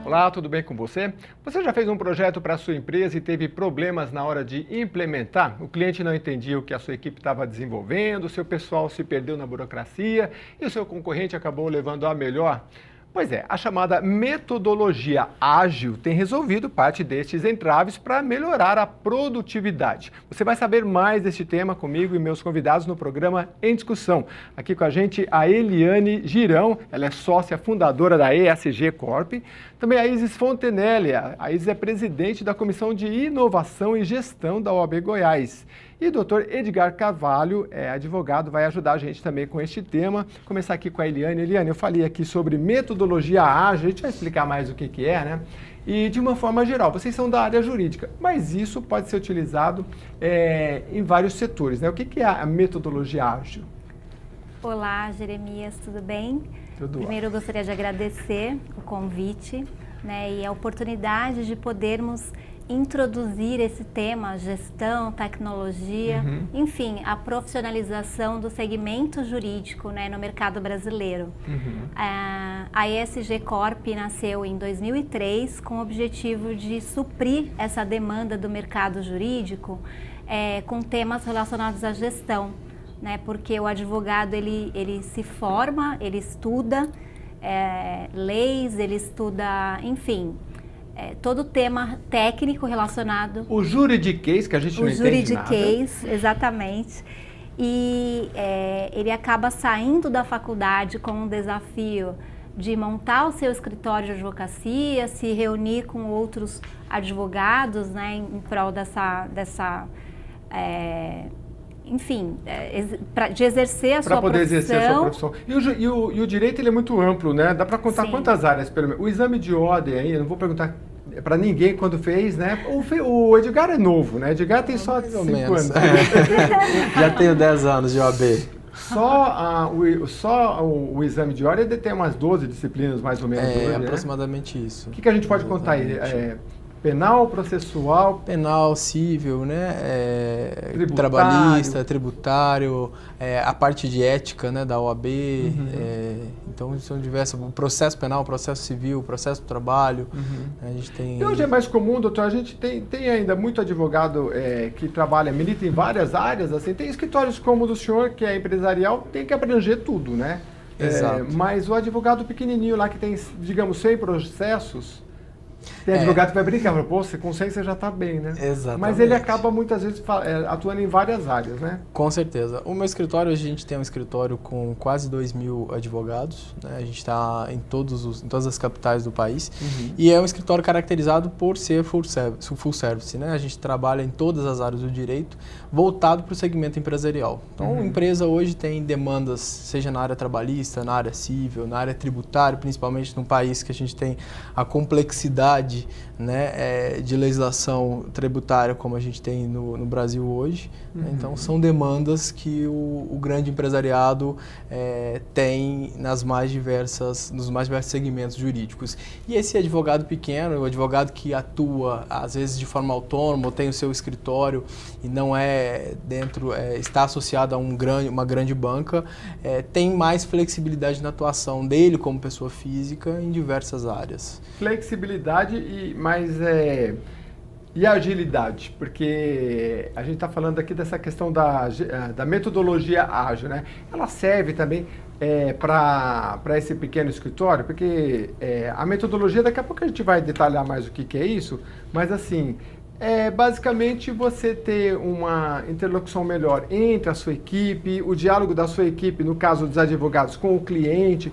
Olá, tudo bem com você? Você já fez um projeto para a sua empresa e teve problemas na hora de implementar? O cliente não entendia o que a sua equipe estava desenvolvendo, o seu pessoal se perdeu na burocracia e o seu concorrente acabou levando a melhor? Pois é, a chamada metodologia ágil tem resolvido parte destes entraves para melhorar a produtividade. Você vai saber mais deste tema comigo e meus convidados no programa Em Discussão. Aqui com a gente a Eliane Girão, ela é sócia fundadora da ESG Corp. Também a Isis Fontenelle, a Isis é presidente da Comissão de Inovação e Gestão da OAB Goiás. E o doutor Edgar Carvalho, advogado, vai ajudar a gente também com este tema. Começar aqui com a Eliane. Eliane, eu falei aqui sobre metodologia ágil, a gente vai explicar mais o que é, né? E de uma forma geral, vocês são da área jurídica, mas isso pode ser utilizado em vários setores, né? O que é a metodologia ágil? Olá, Jeremias, tudo bem? Tudo Primeiro, eu gostaria de agradecer o convite, né, e a oportunidade de podermos introduzir esse tema, gestão, tecnologia, enfim, a profissionalização do segmento jurídico, né, no mercado brasileiro. A ESG Corp nasceu em 2003 com o objetivo de suprir essa demanda do mercado jurídico com temas relacionados à gestão, né, porque o advogado ele se forma, ele estuda leis, ele estuda, enfim, todo tema técnico relacionado... O juridiquês, que a gente não entende nada. O juridiquês, exatamente. E ele acaba saindo da faculdade com um desafio de montar o seu escritório de advocacia, se reunir com outros advogados, né, em prol enfim, de exercer a sua profissão. Para poder exercer a sua profissão. E o direito ele é muito amplo, né? Dá para contar quantas áreas, pelo menos. O exame de ordem aí, eu não vou perguntar para ninguém quando fez, né? O Edgar é novo, né? Edgar tem só 5 anos. Já tenho 10 anos de OAB. Só o exame de ordem tem umas 12 disciplinas, mais ou menos. Hoje, aproximadamente isso. O que a gente pode contar aí? Penal, processual... Penal, civil, né? Trabalhista, tributário, a parte de ética, né, da OAB. Então, são diversos. O processo penal, o processo civil, o processo do trabalho. A gente tem... E hoje é mais comum, doutor, a gente tem ainda muito advogado que milita em várias áreas. Assim, tem escritórios como o do senhor, que é empresarial, tem que abranger tudo, né? Exato. Mas o advogado pequenininho lá, que tem, digamos, 100 processos... Tem advogado que vai brincar, pô, com 100 você já está bem, né? Exatamente. Mas ele acaba muitas vezes atuando em várias áreas, né? Com certeza. O meu escritório, hoje a gente tem um escritório com quase 2.000 advogados, né? A gente está em todas as capitais do país e é um escritório caracterizado por ser full service, né? A gente trabalha em todas as áreas do direito, voltado para o segmento empresarial. Então, a empresa hoje tem demandas, seja na área trabalhista, na área civil, na área tributária, principalmente num país que a gente tem a complexidade, né, de legislação tributária como a gente tem no Brasil hoje. Então, são demandas que o grande empresariado tem nos mais diversos segmentos jurídicos. E esse advogado pequeno, o advogado que atua, às vezes, de forma autônoma, ou tem o seu escritório e não está associado a uma grande banca, tem mais flexibilidade na atuação dele como pessoa física em diversas áreas. Flexibilidade e agilidade, porque a gente está falando aqui dessa questão da metodologia ágil, né? Ela serve também para esse pequeno escritório, porque a metodologia, daqui a pouco a gente vai detalhar mais o que é isso, mas assim, basicamente você ter uma interlocução melhor entre a sua equipe, o diálogo da sua equipe, no caso dos advogados, com o cliente.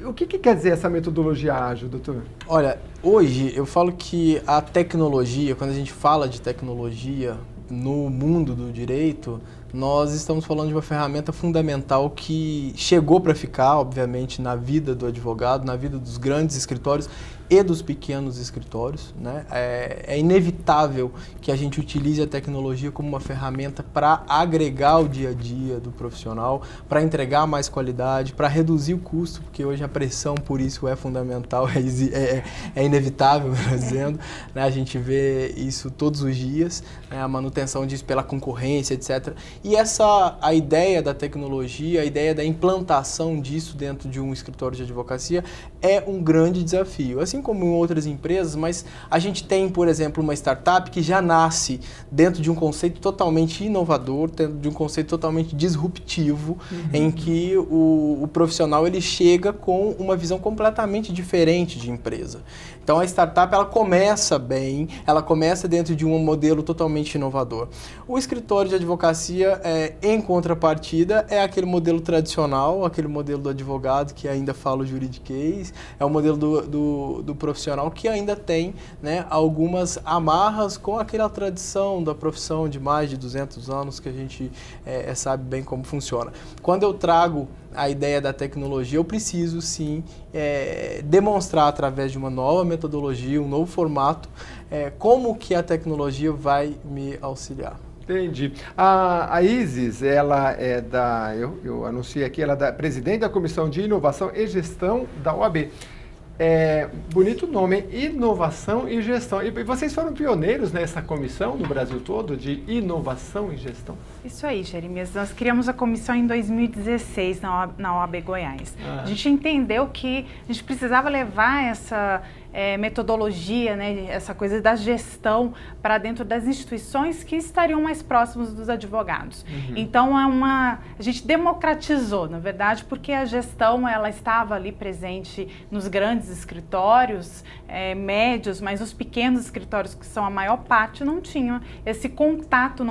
O que quer dizer essa metodologia ágil, doutor? Olha, hoje eu falo que a tecnologia, quando a gente fala de tecnologia no mundo do direito, nós estamos falando de uma ferramenta fundamental que chegou para ficar, obviamente, na vida do advogado, na vida dos grandes escritórios e dos pequenos escritórios, né? É inevitável que a gente utilize a tecnologia como uma ferramenta para agregar o dia a dia do profissional, para entregar mais qualidade, para reduzir o custo, porque hoje a pressão por isso é fundamental, é inevitável, melhor dizendo, né? A gente vê isso todos os dias, né? A manutenção disso pela concorrência, etc. E a ideia da tecnologia, a ideia da implantação disso dentro de um escritório de advocacia é um grande desafio, assim como em outras empresas, mas a gente tem, por exemplo, uma startup que já nasce dentro de um conceito totalmente inovador, dentro de um conceito totalmente disruptivo, em que o profissional ele chega com uma visão completamente diferente de empresa. Então a startup ela começa bem, ela começa dentro de um modelo totalmente inovador. O escritório de advocacia, em contrapartida, é aquele modelo tradicional, aquele modelo do advogado que ainda fala o juridiquês, é o modelo do profissional que ainda tem, né, algumas amarras com aquela tradição da profissão de mais de 200 anos que a gente sabe bem como funciona. Quando eu trago a ideia da tecnologia, eu preciso sim demonstrar através de uma nova metodologia, um novo formato, como que a tecnologia vai me auxiliar. Entendi. A Isis, ela é eu anunciei aqui, ela é da presidente da Comissão de Inovação e Gestão da OAB. Bonito nome, hein? Inovação e Gestão. E vocês foram pioneiros nessa comissão no Brasil todo de inovação e gestão? Isso aí, Jeremias. Nós criamos a comissão em 2016 na OAB Goiás. A gente entendeu que a gente precisava levar essa metodologia, né, essa coisa da gestão para dentro das instituições que estariam mais próximos dos advogados. Então a gente democratizou, na verdade, porque a gestão ela estava ali presente nos grandes escritórios, médios, mas os pequenos escritórios, que são a maior parte, não tinham esse contato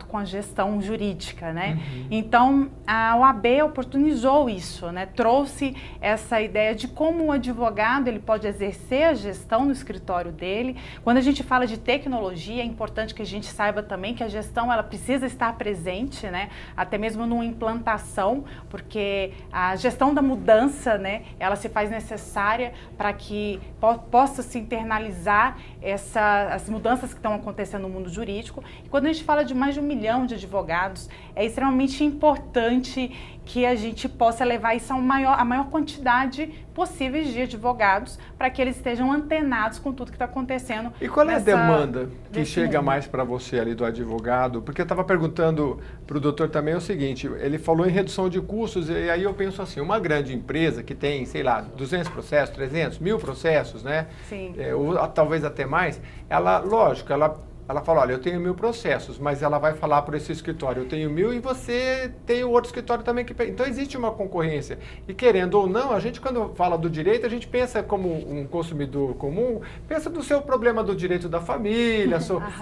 com a gestão jurídica, né? Então a OAB oportunizou isso, né? Trouxe essa ideia de como o advogado ele pode exercer a gestão no escritório dele. Quando a gente fala de tecnologia, é importante que a gente saiba também que a gestão ela precisa estar presente, né? Até mesmo numa implantação, porque a gestão da mudança, né? Ela se faz necessária para que possa se internalizar as mudanças que estão acontecendo no mundo jurídico. E quando a gente fala de mais de 1 milhão de advogados, é extremamente importante que a gente possa levar isso a maior quantidade possível de advogados para que eles estejam antenados com tudo que está acontecendo. E qual é a demanda que chega mais para você ali do advogado? Porque eu estava perguntando para o doutor também o seguinte, ele falou em redução de custos e aí eu penso assim, uma grande empresa que tem, sei lá, 200 processos, 300, 1000 processos, né? Sim. Ou talvez até mais, lógico, ela fala, olha, eu tenho 1000 processos, mas ela vai falar para esse escritório, eu tenho 1000 e você tem o outro escritório também que... Então existe uma concorrência. E querendo ou não, a gente quando fala do direito, a gente pensa como um consumidor comum, pensa do seu problema do direito da família,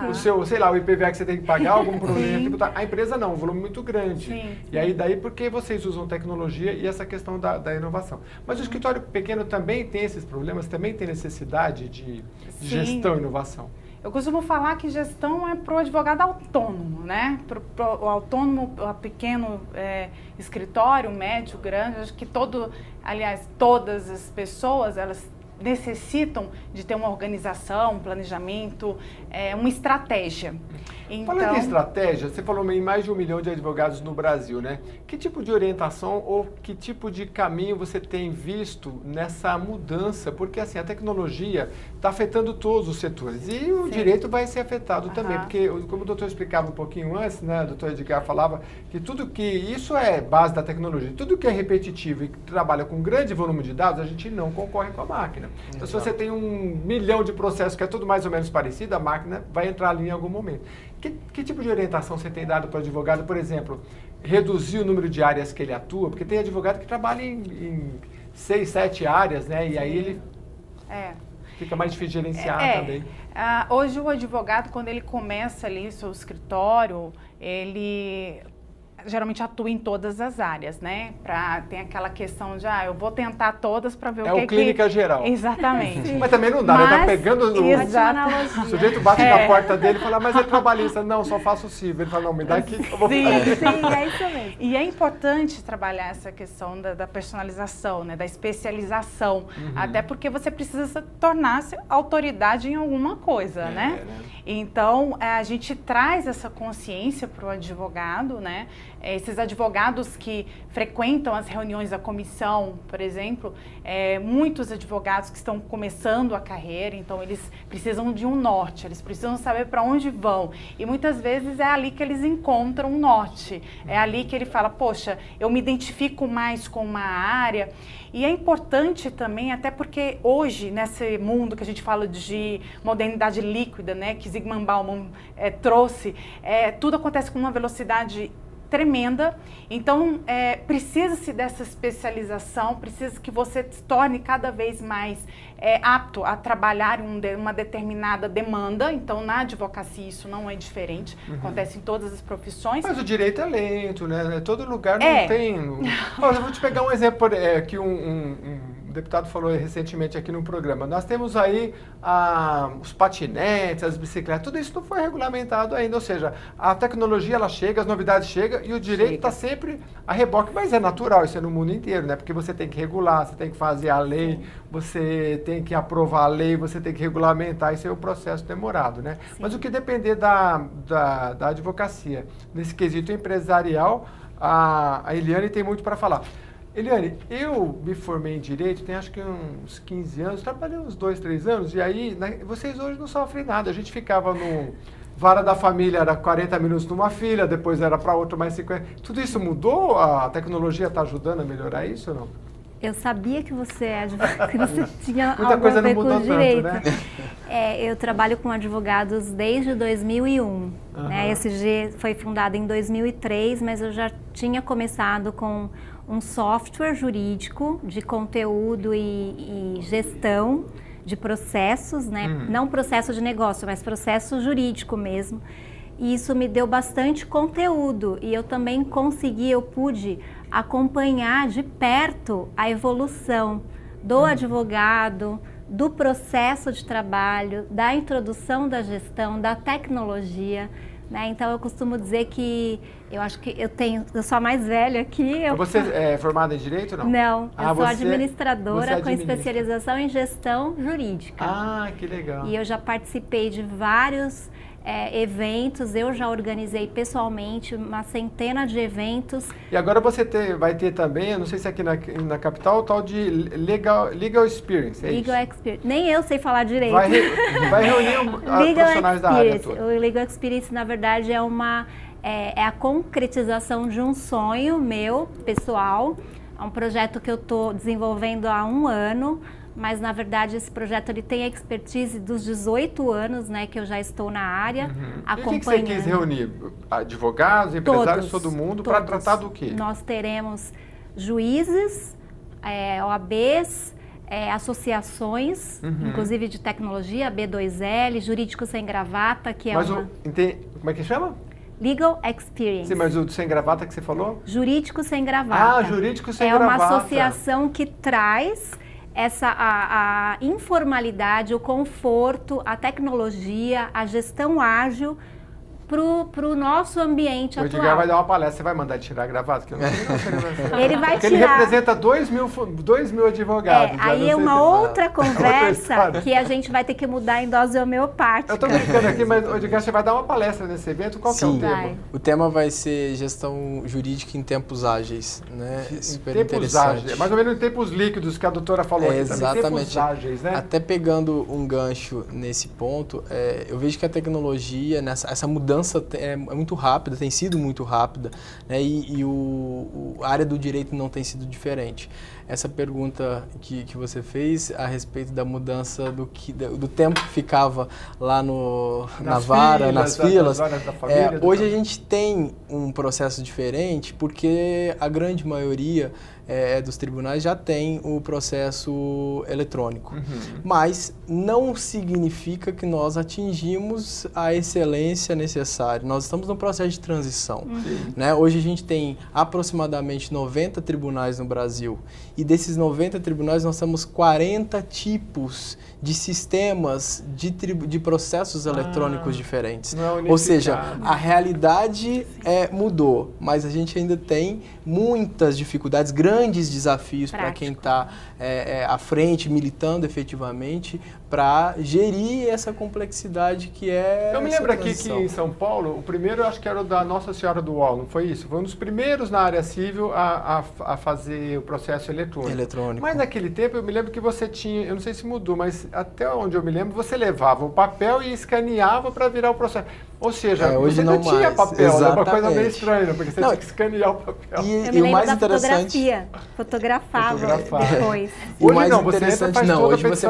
o seu, sei lá, o IPVA que você tem que pagar, algum problema tributário. A empresa não, um volume muito grande. Sim. E aí daí porque vocês usam tecnologia e essa questão da inovação. Mas o escritório pequeno também tem esses problemas, também tem necessidade de gestão e inovação. Eu costumo falar que gestão é para o advogado autônomo, né? Para o autônomo, o pequeno escritório, médio, grande, acho que todas as pessoas, elas necessitam de ter uma organização, um planejamento, uma estratégia. Então, falando em estratégia, você falou em mais de 1 milhão de advogados no Brasil, né? Que tipo de orientação ou que tipo de caminho você tem visto nessa mudança? Porque assim, a tecnologia está afetando todos os setores e o direito vai ser afetado também, porque como o doutor explicava um pouquinho antes, né? O doutor Edgar falava que isso é base da tecnologia, tudo que é repetitivo e que trabalha com grande volume de dados, a gente não concorre com a máquina. Então, se você tem 1 milhão de processos que é tudo mais ou menos parecido, a máquina vai entrar ali em algum momento. Que tipo de orientação você tem dado para o advogado, por exemplo, reduzir o número de áreas que ele atua? Porque tem advogado que trabalha em 6, 7 áreas, né? E aí ele fica mais difícil de gerenciar também. Hoje o advogado, quando ele começa ali o seu escritório, ele geralmente atua em todas as áreas, né? Tem aquela questão de, eu vou tentar todas para ver o que É o clínica geral. Exatamente. Mas também não dá, né? Tá pegando o sujeito bate na porta dele e fala, mas é trabalhista. Não, só faço cível. Ele fala, não, me dá aqui que eu vou fazer. Sim, é isso mesmo. E é importante trabalhar essa questão da personalização, né? Da especialização. Até porque você precisa tornar-se autoridade em alguma coisa, né? Então, a gente traz essa consciência para o advogado, né? Esses advogados que frequentam as reuniões da comissão, por exemplo, muitos advogados que estão começando a carreira, então eles precisam de um norte, eles precisam saber para onde vão. E muitas vezes é ali que eles encontram um norte, é ali que ele fala, poxa, eu me identifico mais com uma área. E é importante também, até porque hoje, nesse mundo que a gente fala de modernidade líquida, né, que Zygmunt Bauman trouxe, tudo acontece com uma velocidade tremenda, então precisa-se dessa especialização, precisa que você se torne cada vez mais apto a trabalhar em uma determinada demanda, então na advocacia isso não é diferente, acontece em todas as profissões. Mas o direito é lento, né? Todo lugar não tem... Eu vou te pegar um exemplo que um deputado falou recentemente aqui no programa. Nós temos aí os patinetes, as bicicletas, tudo isso não foi regulamentado ainda, ou seja, a tecnologia ela chega, as novidades chegam e o direito está sempre a reboque, mas é natural, isso é no mundo inteiro, né? Porque você tem que regular, você tem que fazer a lei, você tem que aprovar a lei, você tem que regulamentar, isso é um processo demorado, né? Sim. Mas o que depender da advocacia, nesse quesito empresarial, a Eliane tem muito para falar. Eliane, eu me formei em Direito, tem acho que uns 15 anos, trabalhei uns 2, 3 anos, e aí vocês hoje não sofrem nada. A gente ficava no vara da família, era 40 minutos numa fila, depois era para outro mais 50. Tudo isso mudou? A tecnologia está ajudando a melhorar isso ou não? Eu sabia que você tinha muita algo coisa a ver não com mudou o direito. Tanto, né? Eu trabalho com advogados desde 2001. Né? A ESG foi fundada em 2003, mas eu já tinha começado com um software jurídico de conteúdo e gestão de processos, né? Não processo de negócio, mas processo jurídico mesmo. E isso me deu bastante conteúdo e eu também eu pude acompanhar de perto a evolução do advogado, do processo de trabalho, da introdução da gestão, da tecnologia. Né? Então eu costumo dizer que eu acho que eu sou a mais velha aqui. Você é formada em Direito ou não? Não, eu sou administradora com especialização em gestão jurídica. Ah, que legal. E eu já participei de vários eventos, eu já organizei pessoalmente uma centena de eventos. E agora você vai ter também, eu não sei se aqui na capital, o tal de Legal Experience, é Legal isso? Experience. Nem eu sei falar direito. Vai reunir profissionais da área toda. O Legal Experience, na verdade, é a concretização de um sonho meu, pessoal. É um projeto que eu estou desenvolvendo há 1 ano. Mas, na verdade, esse projeto ele tem a expertise dos 18 anos, né, que eu já estou na área, acompanhando. E o que você quis reunir? Advogados, empresários, todo mundo, para tratar do quê? Nós teremos juízes, OABs, associações, inclusive de tecnologia, B2L, Jurídico Sem Gravata, que é como é que chama? Legal Experience. Sim, mas o sem gravata que você falou? Jurídico Sem Gravata. Ah, Jurídico Sem Gravata. É uma associação que traz a informalidade, o conforto, a tecnologia, a gestão ágil para o nosso ambiente atual. O Edgar vai dar uma palestra, você vai mandar ele tirar a gravata? Que eu não sei. Ele vai Porque tirar. Ele representa 2 mil advogados. Aí é uma outra conversa que a gente vai ter que mudar em dose homeopática. Eu estou brincando aqui, mas Edgar, você vai dar uma palestra nesse evento? Qual que é o tema? O tema vai ser gestão jurídica em tempos ágeis, né? Super tempos interessante. Ágeis, mais ou menos em tempos líquidos que a doutora falou aqui. Exatamente. Tempos ágeis, né? Até pegando um gancho nesse ponto, eu vejo que a tecnologia, essa mudança é muito rápida, tem sido muito rápida, né? E a área do direito não tem sido diferente. essa pergunta que você fez a respeito da mudança do tempo que ficava lá nas filas. Hoje a gente tem um processo diferente porque a grande maioria dos tribunais já tem o processo eletrônico. Mas não significa que nós atingimos a excelência necessária. Nós estamos num processo de transição. Né? Hoje a gente tem aproximadamente 90 tribunais no Brasil e desses 90 tribunais nós temos 40 tipos de sistemas de processos eletrônicos diferentes. Ou seja, a realidade mudou, mas a gente ainda tem muitas dificuldades, grandes desafios para quem está à frente, militando efetivamente, para gerir essa complexidade que é. Eu me lembro aqui que em São Paulo, o primeiro eu acho que era o da Nossa Senhora do UOL, não foi isso? Foi um dos primeiros na área civil a fazer o processo eletrônico. Mas naquele tempo eu me lembro que você tinha, eu não sei se mudou, mas até onde eu me lembro, você levava o papel e escaneava para virar o processo. Ou seja, hoje você não tinha papel, era uma coisa meio estranha, porque você tinha que escanear o papel. E o mais interessante... Fotografava depois. E o mais interessante, hoje você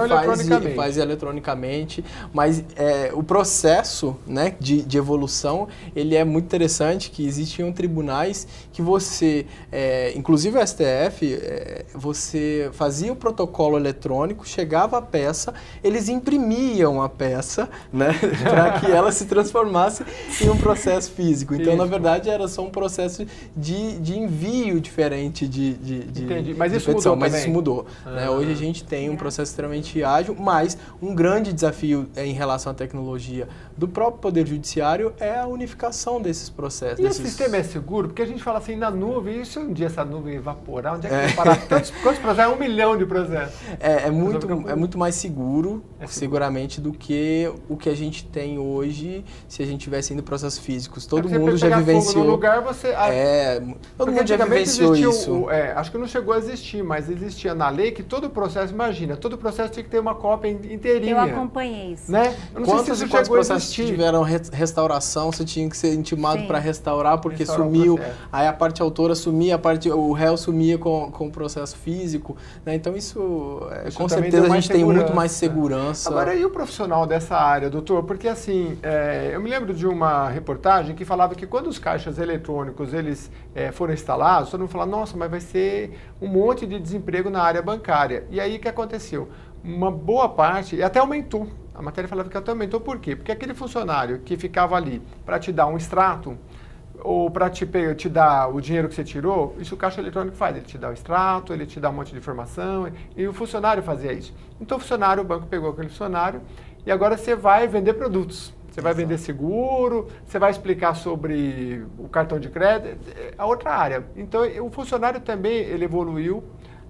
faz eletronicamente, mas o processo, né, de evolução, ele é muito interessante, que existiam tribunais que você, inclusive o STF, você fazia o protocolo eletrônico, chegava a peça, eles imprimiam a peça, né, para que ela se transformasse em um processo físico. Então, na verdade, era só um processo de envio diferente Entendi. Mas isso petição, mudou mas também. isso mudou. Né? Hoje a gente tem um processo extremamente ágil, mas um grande desafio em relação à tecnologia do próprio Poder Judiciário é a unificação desses processos. E esse sistema é seguro? Porque a gente fala assim, na nuvem, e se um dia essa nuvem evaporar, onde é que vai parar quantos processos? É 1 milhão de processos. É muito mais seguro, seguramente, do que o que a gente tem hoje se a gente tivesse indo processos físicos. Todo mundo já vivenciou. Fogo no lugar, você... todo mundo já vivenciou isso. Acho que não chegou a existir, mas existia na lei que todo processo, imagina, todo processo tinha que ter uma cópia inteirinha. Eu acompanhei isso. Né? Eu não sei se quantos processos tiveram restauração, você tinha que ser intimado para restaurar porque sumiu, aí a parte autora sumia, o réu sumia com o processo físico. Né? Então isso com certeza a gente tem muito mais segurança. Agora, e o profissional dessa área, doutor? Porque assim, eu me lembro de uma reportagem que falava que quando os caixas eletrônicos eles foram instalados, todo mundo falava, nossa, mas vai ser um monte de desemprego na área bancária. E aí o que aconteceu? Uma boa parte, e até aumentou. A matéria falava que até aumentou, por quê? Porque aquele funcionário que ficava ali para te dar um extrato, ou para te dar o dinheiro que você tirou, isso o caixa eletrônico faz. Ele te dá o extrato, ele te dá um monte de informação, e o funcionário fazia isso. Então o banco pegou aquele funcionário, e agora você vai vender produtos. Você vai vender seguro, você vai explicar sobre o cartão de crédito, a outra área. Então, o funcionário também ele evoluiu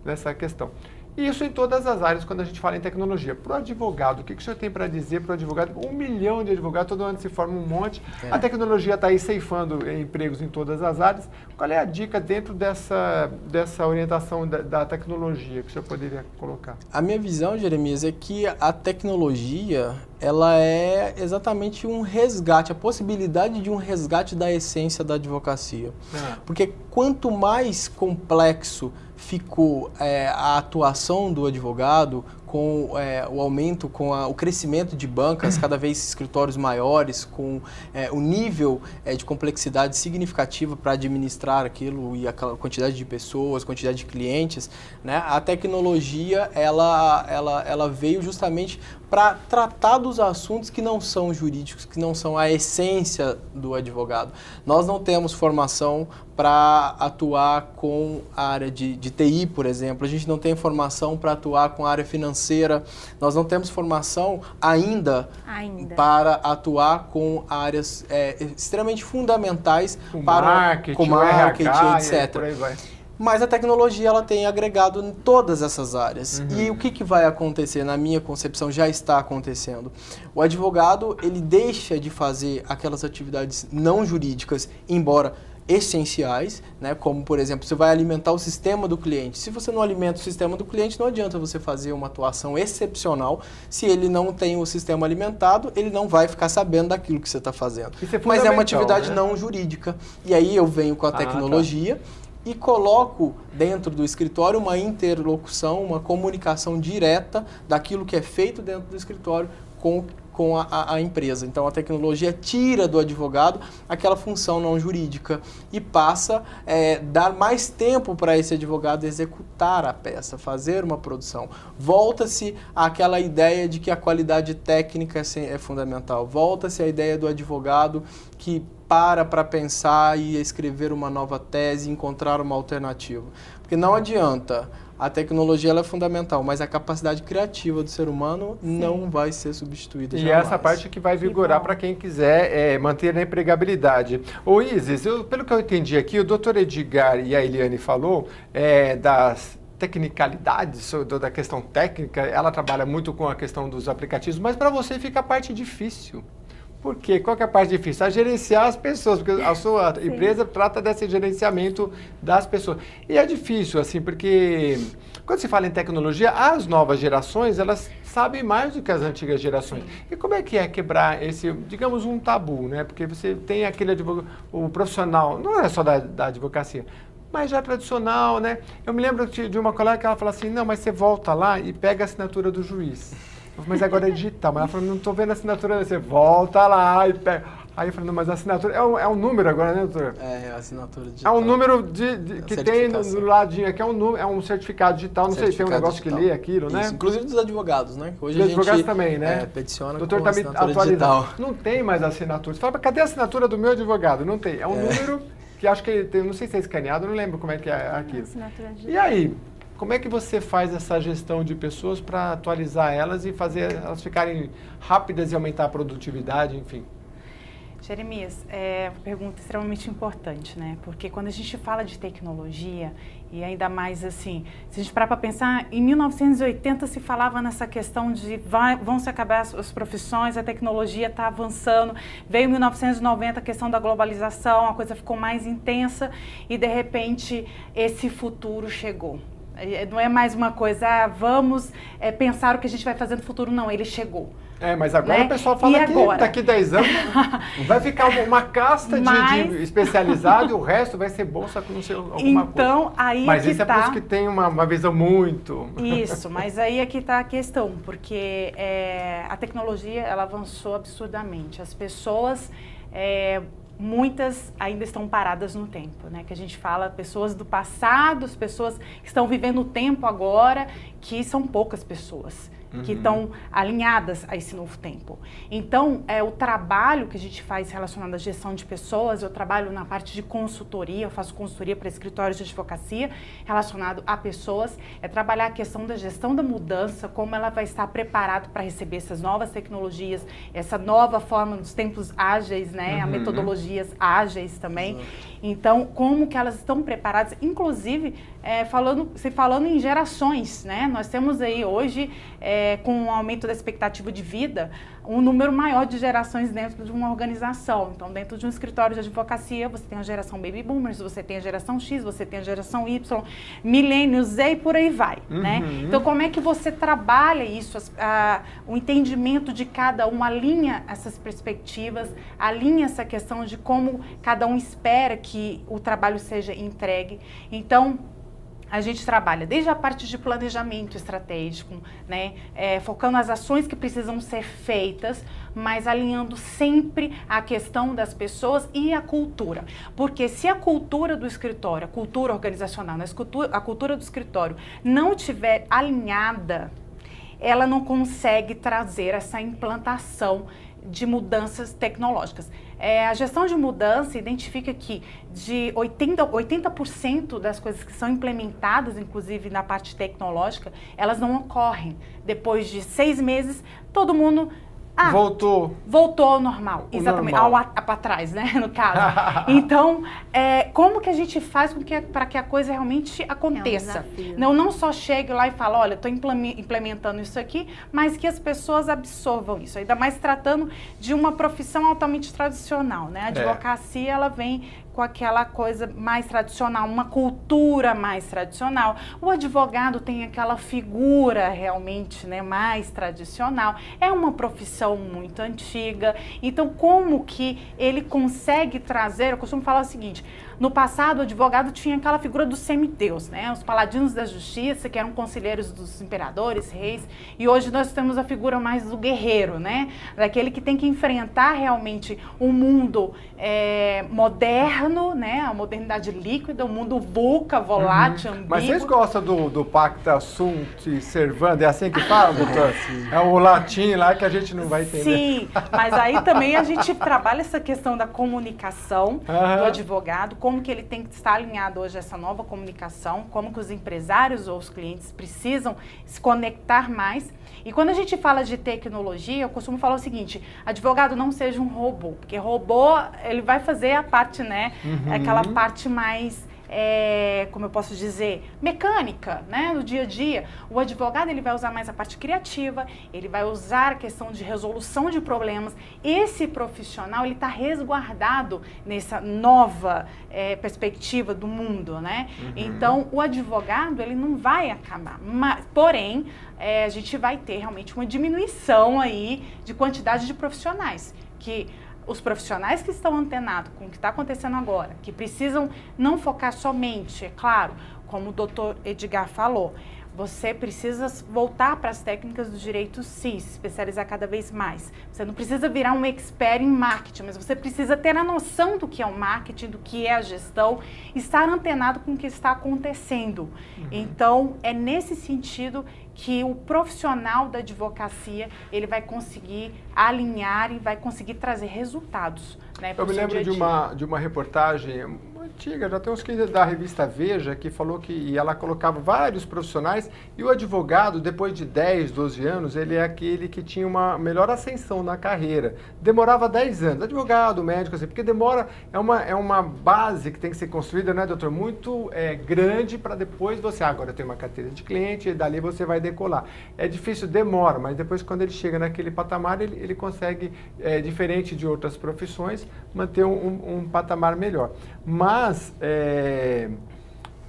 nessa questão. E isso em todas as áreas, quando a gente fala em tecnologia. Para o advogado, o que o senhor tem para dizer para o advogado? 1 milhão de advogados, todo ano se forma um monte. A tecnologia está aí ceifando empregos em todas as áreas. Qual é a dica dentro dessa orientação da tecnologia que o senhor poderia colocar? A minha visão, Jeremias, é que a tecnologia ela é exatamente um resgate, a possibilidade de um resgate da essência da advocacia. Porque quanto mais complexo ficou a atuação do advogado, com o aumento, com o crescimento de bancas, cada vez escritórios maiores, com o nível de complexidade significativa para administrar aquilo e aquela quantidade de pessoas, quantidade de clientes, né? A tecnologia ela veio justamente para tratar dos assuntos que não são jurídicos, que não são a essência do advogado. Nós não temos formação para atuar com a área de TI, por exemplo. A gente não tem formação para atuar com a área financeira. Nós não temos formação ainda. Para atuar com áreas extremamente fundamentais para o marketing, etc. Por aí vai. Mas a tecnologia ela tem agregado em todas essas áreas. E o que vai acontecer? Na minha concepção, já está acontecendo. O advogado ele deixa de fazer aquelas atividades não jurídicas, embora essenciais, né? Como, por exemplo, você vai alimentar o sistema do cliente. Se você não alimenta o sistema do cliente, não adianta você fazer uma atuação excepcional. Se ele não tem o sistema alimentado, ele não vai ficar sabendo daquilo que você está fazendo. Mas é uma atividade não jurídica. E aí eu venho com a tecnologia e coloco dentro do escritório uma interlocução, uma comunicação direta daquilo que é feito dentro do escritório com a empresa. Então, a tecnologia tira do advogado aquela função não jurídica e passa a dar mais tempo para esse advogado executar a peça, fazer uma produção. Volta-se àquela ideia de que a qualidade técnica é fundamental. Volta-se à ideia do advogado que para pensar e escrever uma nova tese, encontrar uma alternativa. Porque não adianta. A tecnologia ela é fundamental, mas a capacidade criativa do ser humano não vai ser substituída jamais. E essa parte que vai vigorar para quem quiser manter a empregabilidade. Ô Isis, pelo que eu entendi aqui, o doutor Edgar e a Eliane falou das tecnicalidades, da questão técnica, ela trabalha muito com a questão dos aplicativos, mas para você fica a parte difícil. Por quê? Qual que é a parte difícil? A gerenciar as pessoas, porque a sua empresa trata desse gerenciamento das pessoas. E é difícil, assim, porque quando se fala em tecnologia, as novas gerações, elas sabem mais do que as antigas gerações. Sim. E como é quebrar esse, digamos, um tabu, né? Porque você tem aquele o profissional, não é só da advocacia, mas já tradicional, né? Eu me lembro de uma colega que ela falou assim, não, mas você volta lá e pega a assinatura do juiz. Mas agora é digital. Mas ela falou, não estou vendo a assinatura. Você volta lá e pega. Aí eu falei, não, mas a assinatura é um número agora, né, doutor? É a assinatura digital. É um número que tem no ladinho aqui, é um certificado digital. Não sei se tem um negócio digital que lê aquilo, né? Isso, inclusive dos advogados, né? Hoje dos advogados também, né? Peticiona doutor com assinatura digital. Não tem mais assinatura. Você fala, cadê a assinatura do meu advogado? Não tem. É um número que acho que tem, não sei se é escaneado, não lembro como é que é aquilo. E aí? Como é que você faz essa gestão de pessoas para atualizar elas e fazer elas ficarem rápidas e aumentar a produtividade, enfim? Jeremias, é uma pergunta extremamente importante, né? Porque quando a gente fala de tecnologia, e ainda mais assim, se a gente parar para pensar, em 1980 se falava nessa questão de vão se acabar as profissões, a tecnologia está avançando, veio em 1990 a questão da globalização, a coisa ficou mais intensa e de repente esse futuro chegou. Não é mais uma coisa, vamos pensar o que a gente vai fazer no futuro, não, ele chegou. Mas agora o pessoal fala que daqui 10 anos vai ficar uma casta de especializado e o resto vai ser bolsa com não sei alguma coisa. Aí mas isso é por isso que tem uma visão muito... Isso, mas aí é que está a questão, porque a tecnologia ela avançou absurdamente. As pessoas... muitas ainda estão paradas no tempo, né? Que a gente fala pessoas do passado, as pessoas que estão vivendo o tempo agora, que são poucas pessoas que estão alinhadas a esse novo tempo. Então, o trabalho que a gente faz relacionado à gestão de pessoas, eu trabalho na parte de consultoria, eu faço consultoria para escritórios de advocacia relacionado a pessoas, é trabalhar a questão da gestão da mudança, como ela vai estar preparada para receber essas novas tecnologias, essa nova forma dos tempos ágeis, né? A metodologias ágeis também. Então, como que elas estão preparadas, inclusive, falando em gerações, né? Nós temos aí hoje, com o aumento da expectativa de vida, um número maior de gerações dentro de uma organização. Então, dentro de um escritório de advocacia, você tem a geração Baby Boomers, você tem a geração X, você tem a geração Y, Millennials, Z e por aí vai, né? Então, como é que você trabalha isso, o entendimento de cada um, alinha essas perspectivas, alinha essa questão de como cada um espera que o trabalho seja entregue. Então, a gente trabalha desde a parte de planejamento estratégico, né? Focando as ações que precisam ser feitas, mas alinhando sempre a questão das pessoas e a cultura. Porque se a cultura do escritório, a cultura organizacional, a cultura do escritório não estiver alinhada, ela não consegue trazer essa implantação de mudanças tecnológicas. A gestão de mudança identifica que de 80% das coisas que são implementadas, inclusive na parte tecnológica, elas não ocorrem. Depois de 6 meses, todo mundo... Voltou ao normal, exatamente, para trás, né, no caso. Então, como que a gente faz para que a coisa realmente aconteça? Não só chegue lá e fale, olha, estou implementando isso aqui, mas que as pessoas absorvam isso. Ainda mais tratando de uma profissão altamente tradicional, né? A advocacia, ela vem com aquela coisa mais tradicional, uma cultura mais tradicional. O advogado tem aquela figura realmente, né, mais tradicional. É uma profissão legislação muito antiga. Então, como que ele consegue trazer, eu costumo falar o seguinte, no passado o advogado tinha aquela figura do semideus, né? Os paladinos da justiça, que eram conselheiros dos imperadores, reis, e hoje nós temos a figura mais do guerreiro, né? Daquele que tem que enfrentar realmente um mundo moderno, né? A modernidade líquida, o mundo VUCA, volátil, ambíguo. Mas vocês gostam do pacta sunt servanda? É assim que fala, doutor? É o latim lá que a gente não vai entender. Sim, mas aí também a gente trabalha essa questão da comunicação do advogado, como que ele tem que estar alinhado hoje a essa nova comunicação, como que os empresários ou os clientes precisam se conectar mais. E quando a gente fala de tecnologia, eu costumo falar o seguinte, advogado, não seja um robô, porque robô, ele vai fazer a parte, né, aquela parte mais... como eu posso dizer, mecânica, né, no dia a dia. O advogado, ele vai usar mais a parte criativa, ele vai usar a questão de resolução de problemas. Esse profissional, ele está resguardado nessa nova perspectiva do mundo, né? Então, o advogado, ele não vai acabar, porém, a gente vai ter realmente uma diminuição aí de quantidade de profissionais, que os profissionais que estão antenados com o que está acontecendo agora, que precisam não focar somente, é claro, como o doutor Edgar falou, você precisa voltar para as técnicas do direito sim, se especializar cada vez mais. Você não precisa virar um expert em marketing, mas você precisa ter a noção do que é o marketing, do que é a gestão, estar antenado com o que está acontecendo. Então, é nesse sentido que o profissional da advocacia, ele vai conseguir alinhar e vai conseguir trazer resultados, né, Eu me lembro de uma reportagem antiga, já tem uns 15 da revista Veja, que falou que ela colocava vários profissionais e o advogado, depois de 10, 12 anos, ele é aquele que tinha uma melhor ascensão na carreira. Demorava 10 anos, advogado, médico, assim, porque demora, é uma base que tem que ser construída, né, doutor? Muito grande para depois você, agora eu tenho uma carteira de cliente e dali você vai decolar. É difícil, demora, mas depois quando ele chega naquele patamar, ele consegue, diferente de outras profissões, manter um patamar melhor. Mas,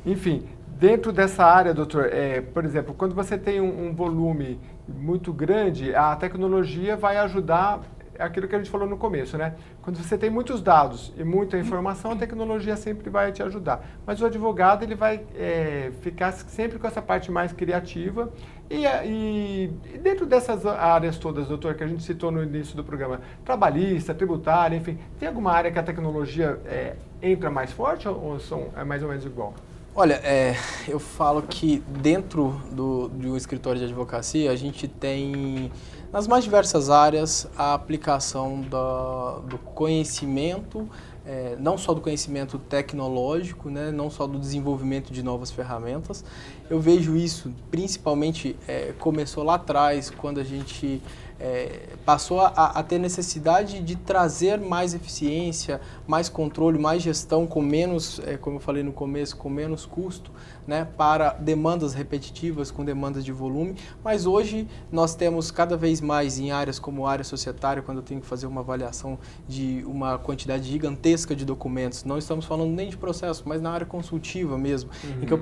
enfim, dentro dessa área, doutor, por exemplo, quando você tem um volume muito grande, a tecnologia vai ajudar, aquilo que a gente falou no começo, né? Quando você tem muitos dados e muita informação, a tecnologia sempre vai te ajudar. Mas o advogado, ele vai ficar sempre com essa parte mais criativa. E dentro dessas áreas todas, doutor, que a gente citou no início do programa, trabalhista, tributária, enfim, tem alguma área que a tecnologia entra mais forte ou é mais ou menos igual? Olha, eu falo que dentro de um escritório de advocacia, a gente tem, nas mais diversas áreas, a aplicação do conhecimento, não só do conhecimento tecnológico, né, não só do desenvolvimento de novas ferramentas. Eu vejo isso, principalmente, começou lá atrás, quando a gente passou a ter necessidade de trazer mais eficiência, mais controle, mais gestão com menos, como eu falei no começo, com menos custo, né, para demandas repetitivas, com demandas de volume. Mas hoje nós temos cada vez mais em áreas como a área societária, quando eu tenho que fazer uma avaliação de uma quantidade gigantesca de documentos. Não estamos falando nem de processo, mas na área consultiva mesmo, em que eu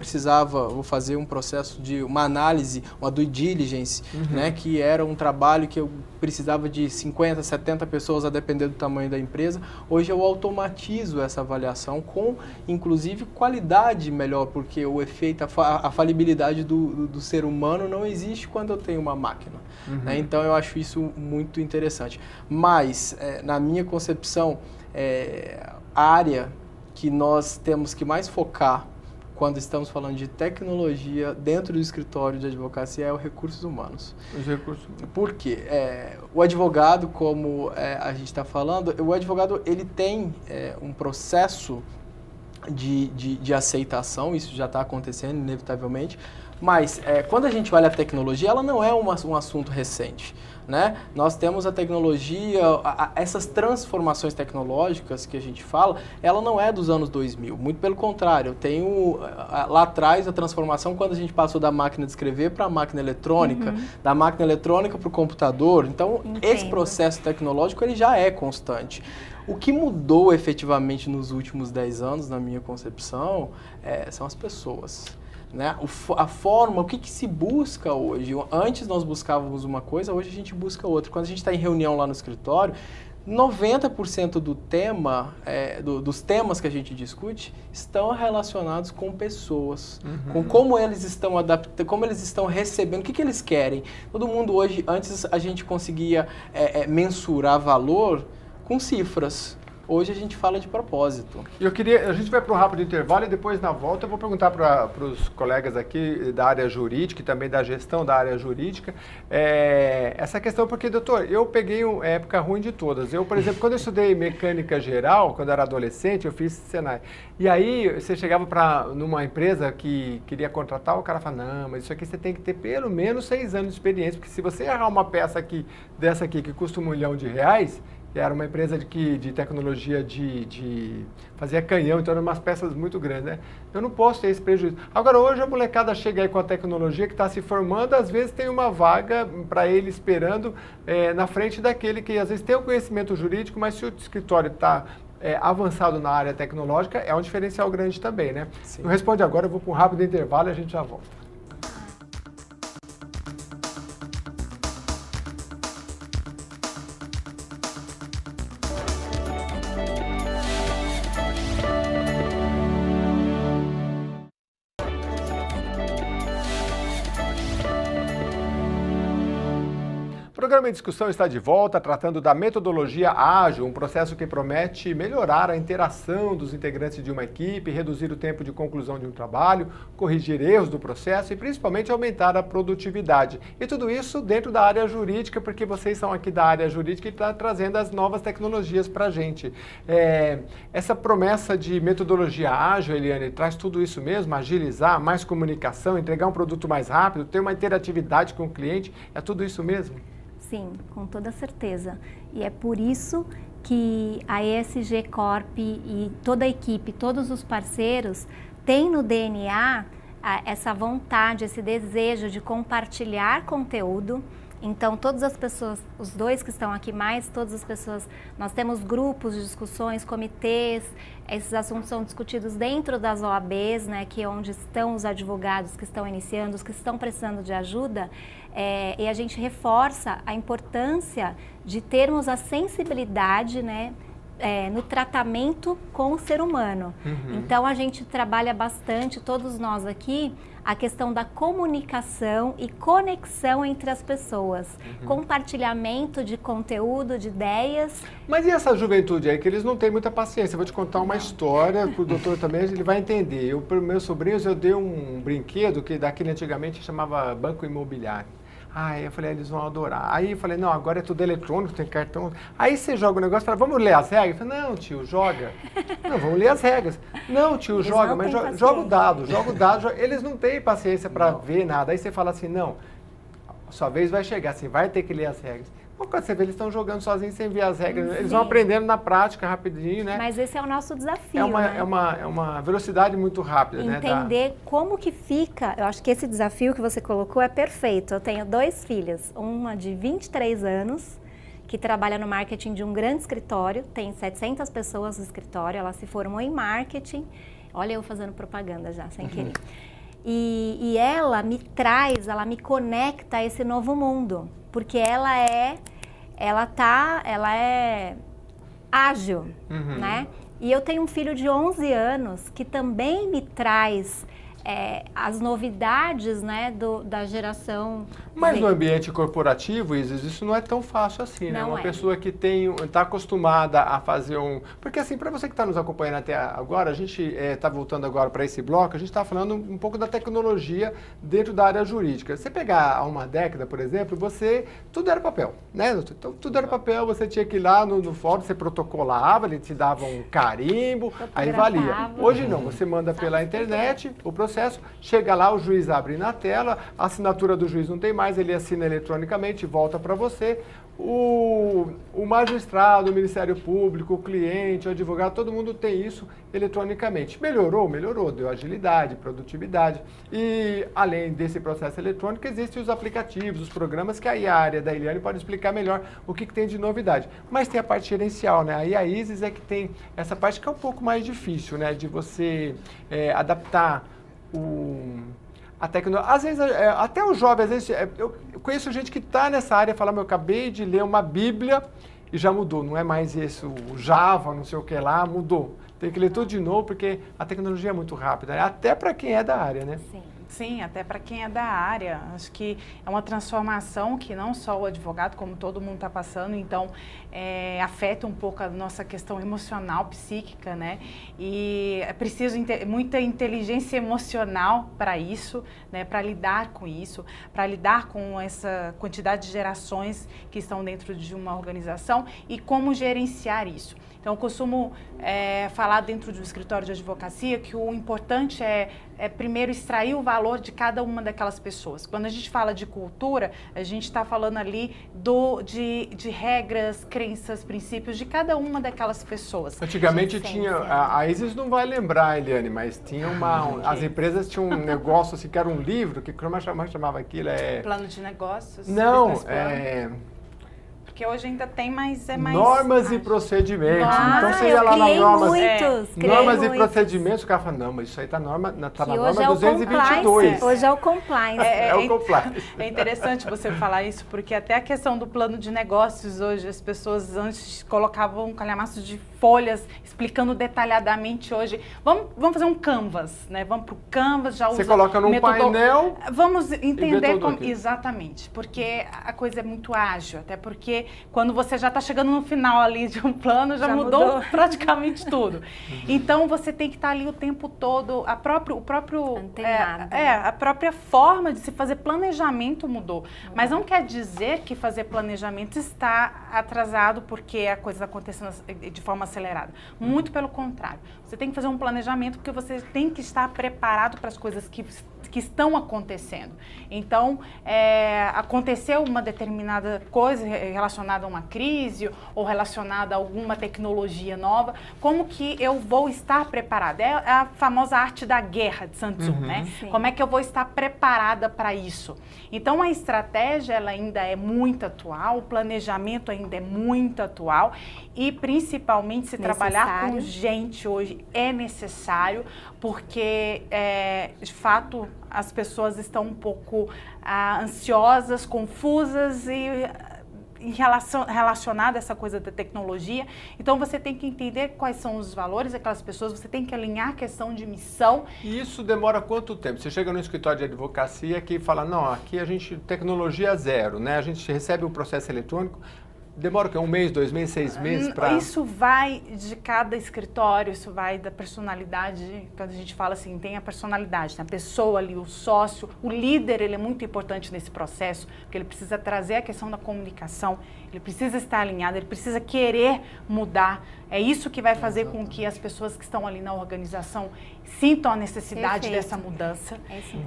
vou fazer um processo de uma análise, uma due diligence, né, que era um trabalho que eu precisava de 50, 70 pessoas a depender do tamanho da empresa. Hoje eu automatizo essa avaliação com, inclusive, qualidade melhor, porque o efeito, a falibilidade do ser humano não existe quando eu tenho uma máquina. Né? Então eu acho isso muito interessante. Mas, na minha concepção, a área que nós temos que mais focar quando estamos falando de tecnologia dentro do escritório de advocacia é os recursos humanos. Os recursos humanos. Por quê? O advogado, como a gente está falando, o advogado ele tem um processo de aceitação, isso já está acontecendo inevitavelmente, mas quando a gente olha a tecnologia, ela não é um assunto recente. Né? Nós temos a tecnologia, essas transformações tecnológicas que a gente fala, ela não é dos anos 2000, muito pelo contrário. Eu tenho lá atrás a transformação quando a gente passou da máquina de escrever para a máquina eletrônica, da máquina eletrônica para o computador. Então, esse processo tecnológico ele já é constante. O que mudou efetivamente nos últimos 10 anos, na minha concepção, são as pessoas. né? A forma, o que se busca hoje. Antes nós buscávamos uma coisa, hoje a gente busca outra. Quando a gente está em reunião lá no escritório, 90% do tema, dos temas que a gente discute estão relacionados com pessoas, com como eles estão adaptando, como eles estão recebendo, o que eles querem. Todo mundo hoje, antes a gente conseguia mensurar valor com cifras. Hoje a gente fala de propósito. A gente vai para um rápido intervalo e depois na volta eu vou perguntar para os colegas aqui da área jurídica e também da gestão da área jurídica, essa questão, porque, doutor, eu peguei uma época ruim de todas. Eu, por exemplo, quando eu estudei mecânica geral, quando eu era adolescente, eu fiz Senai. E aí você chegava numa empresa que queria contratar, o cara fala, não, mas isso aqui você tem que ter pelo menos 6 anos de experiência, porque se você errar uma peça dessa aqui que custa R$1 milhão, que era uma empresa de tecnologia fazia canhão, então eram umas peças muito grandes, né? Eu não posso ter esse prejuízo. Agora, hoje a molecada chega aí com a tecnologia que está se formando, às vezes tem uma vaga para ele esperando na frente daquele que às vezes tem o conhecimento jurídico, mas se o escritório está avançado na área tecnológica, é um diferencial grande também, né? Sim. Não responde agora, eu vou para um rápido intervalo e a gente já volta. O programa em discussão está de volta, tratando da metodologia ágil, um processo que promete melhorar a interação dos integrantes de uma equipe, reduzir o tempo de conclusão de um trabalho, corrigir erros do processo e principalmente aumentar a produtividade. E tudo isso dentro da área jurídica, porque vocês são aqui da área jurídica e estão trazendo as novas tecnologias para a gente. Essa promessa de metodologia ágil, Eliane, traz tudo isso mesmo, agilizar, mais comunicação, entregar um produto mais rápido, ter uma interatividade com o cliente, é tudo isso mesmo? Sim, com toda certeza. E é por isso que a ESG Corp e toda a equipe, todos os parceiros, têm no DNA essa vontade, esse desejo de compartilhar conteúdo. Então, todas as pessoas, os dois que estão aqui mais, todas as pessoas, nós temos grupos de discussões, comitês, esses assuntos são discutidos dentro das OABs, né, que é onde estão os advogados que estão iniciando, os que estão precisando de ajuda, e a gente reforça a importância de termos a sensibilidade, né, no tratamento com o ser humano. Então, a gente trabalha bastante, todos nós aqui, a questão da comunicação e conexão entre as pessoas, compartilhamento de conteúdo, de ideias. Mas e essa juventude aí, que eles não têm muita paciência? Eu vou te contar uma história, para o doutor também, ele vai entender. Para os meus sobrinhos, eu dei um brinquedo que daquele antigamente chamava Banco Imobiliário. Aí eu falei, eles vão adorar. Aí eu falei, não, agora é tudo eletrônico, tem cartão. Aí você joga o negócio e fala, vamos ler as regras? Eu falei, não, tio, joga. Não, vamos ler as regras. Não, tio, eles joga, mas joga o dado. Eles não têm paciência para ver nada. Aí você fala assim, não, sua vez vai chegar, assim, vai ter que ler as regras. Pô, quando você vê, eles estão jogando sozinhos sem ver as regras. Eles vão aprendendo na prática, rapidinho, né? Mas esse é o nosso desafio, né? É uma velocidade muito rápida, né? Entender como que fica. Eu acho que esse desafio que você colocou é perfeito. Eu tenho 2 filhas, uma de 23 anos, que trabalha no marketing de um grande escritório, tem 700 pessoas no escritório, ela se formou em marketing. Olha eu fazendo propaganda já, sem querer. E ela me me conecta a esse novo mundo, porque ela é ágil, né? E eu tenho um filho de 11 anos que também me traz as novidades, né, da geração. Mas no ambiente corporativo, Isis, isso não é tão fácil assim, né? Uma pessoa que está acostumada a fazer Porque assim, para você que está nos acompanhando até agora, a gente está voltando agora para esse bloco, a gente está falando um pouco da tecnologia dentro da área jurídica. Você pegar há uma década, por exemplo, tudo era papel, né? Então, tudo era papel, você tinha que ir lá no fórum, você protocolava, ele te dava um carimbo, aí valia. Hoje não, você manda pela internet o processo, chega lá, o juiz abre na tela, a assinatura do juiz não tem mais, ele assina eletronicamente, volta para você. O magistrado, o Ministério Público, o cliente, o advogado, todo mundo tem isso eletronicamente. Melhorou? Melhorou, deu agilidade, produtividade. E além desse processo eletrônico, existem os aplicativos, os programas, que aí a área da Eliane pode explicar melhor o que tem de novidade. Mas tem a parte gerencial, né? Aí a Isis é que tem essa parte que é um pouco mais difícil, né? De você adaptar Às vezes, até o jovem, às vezes, eu conheço gente que está nessa área e fala, eu acabei de ler uma Bíblia e já mudou, não é mais isso, o Java, não sei o que lá, mudou. Tem que ler tudo de novo, porque a tecnologia é muito rápida, até para quem é da área, né? Sim. Sim, até para quem é da área. Acho que é uma transformação que não só o advogado, como todo mundo está passando, então afeta um pouco a nossa questão emocional, psíquica, né? E é preciso muita inteligência emocional para isso, né? Para lidar com isso, para lidar com essa quantidade de gerações que estão dentro de uma organização e como gerenciar isso. Então, eu costumo falar dentro do escritório de advocacia que o importante é primeiro extrair o valor de cada uma daquelas pessoas. Quando a gente fala de cultura, a gente está falando ali de regras, crenças, princípios de cada uma daquelas pessoas. Antigamente tinha, a Isis não vai lembrar, Eliane, mas tinha as empresas tinham um negócio assim, que era um livro, que como chamava aquilo? Plano de negócios? Não, porque hoje ainda tem, mas é mais... Normas e procedimentos. Então você ia eu lá nas normas. Normas e muitos. procedimentos, o cara fala, não, mas isso aí tá na norma 222. Hoje é o compliance. É o compliance. É interessante você falar isso, porque até a questão do plano de negócios hoje, as pessoas antes colocavam um calhamaço de folhas explicando detalhadamente hoje. Vamos fazer um canvas, né? Vamos para o canvas, já usa... Você coloca num painel... Vamos entender como... Exatamente, porque a coisa é muito ágil, até porque quando você já está chegando no final ali de um plano, já mudou praticamente tudo. Então, você tem que estar ali o tempo todo, a própria forma de se fazer planejamento mudou. Mas não quer dizer que fazer planejamento está atrasado porque a coisa está acontecendo de forma acelerada. Muito pelo contrário. Você tem que fazer um planejamento porque você tem que estar preparado para as coisas que estão acontecendo. Então, aconteceu uma determinada coisa relacionada a uma crise ou relacionada a alguma tecnologia nova, como que eu vou estar preparada? É a famosa arte da guerra de Sun Tzu, né? Sim. Como é que eu vou estar preparada para isso? Então, a estratégia ela ainda é muito atual, o planejamento ainda é muito atual e, principalmente, se trabalhar com gente hoje é necessário, porque, de fato, as pessoas estão um pouco ansiosas, confusas e relacionada a essa coisa da tecnologia. Então, você tem que entender quais são os valores daquelas pessoas, você tem que alinhar a questão de missão. E isso demora quanto tempo? Você chega no escritório de advocacia que fala, não, aqui a gente, tecnologia zero, né? A gente recebe um processo eletrônico, demora o quê? 1 mês, 2 meses, 6 meses para... Isso vai de cada escritório, isso vai da personalidade, quando a gente fala assim, tem a personalidade, né? A pessoa ali, o sócio, o líder, ele é muito importante nesse processo, porque ele precisa trazer a questão da comunicação, ele precisa estar alinhado, ele precisa querer mudar. É isso que vai fazer com que as pessoas que estão ali na organização sintam a necessidade dessa mudança.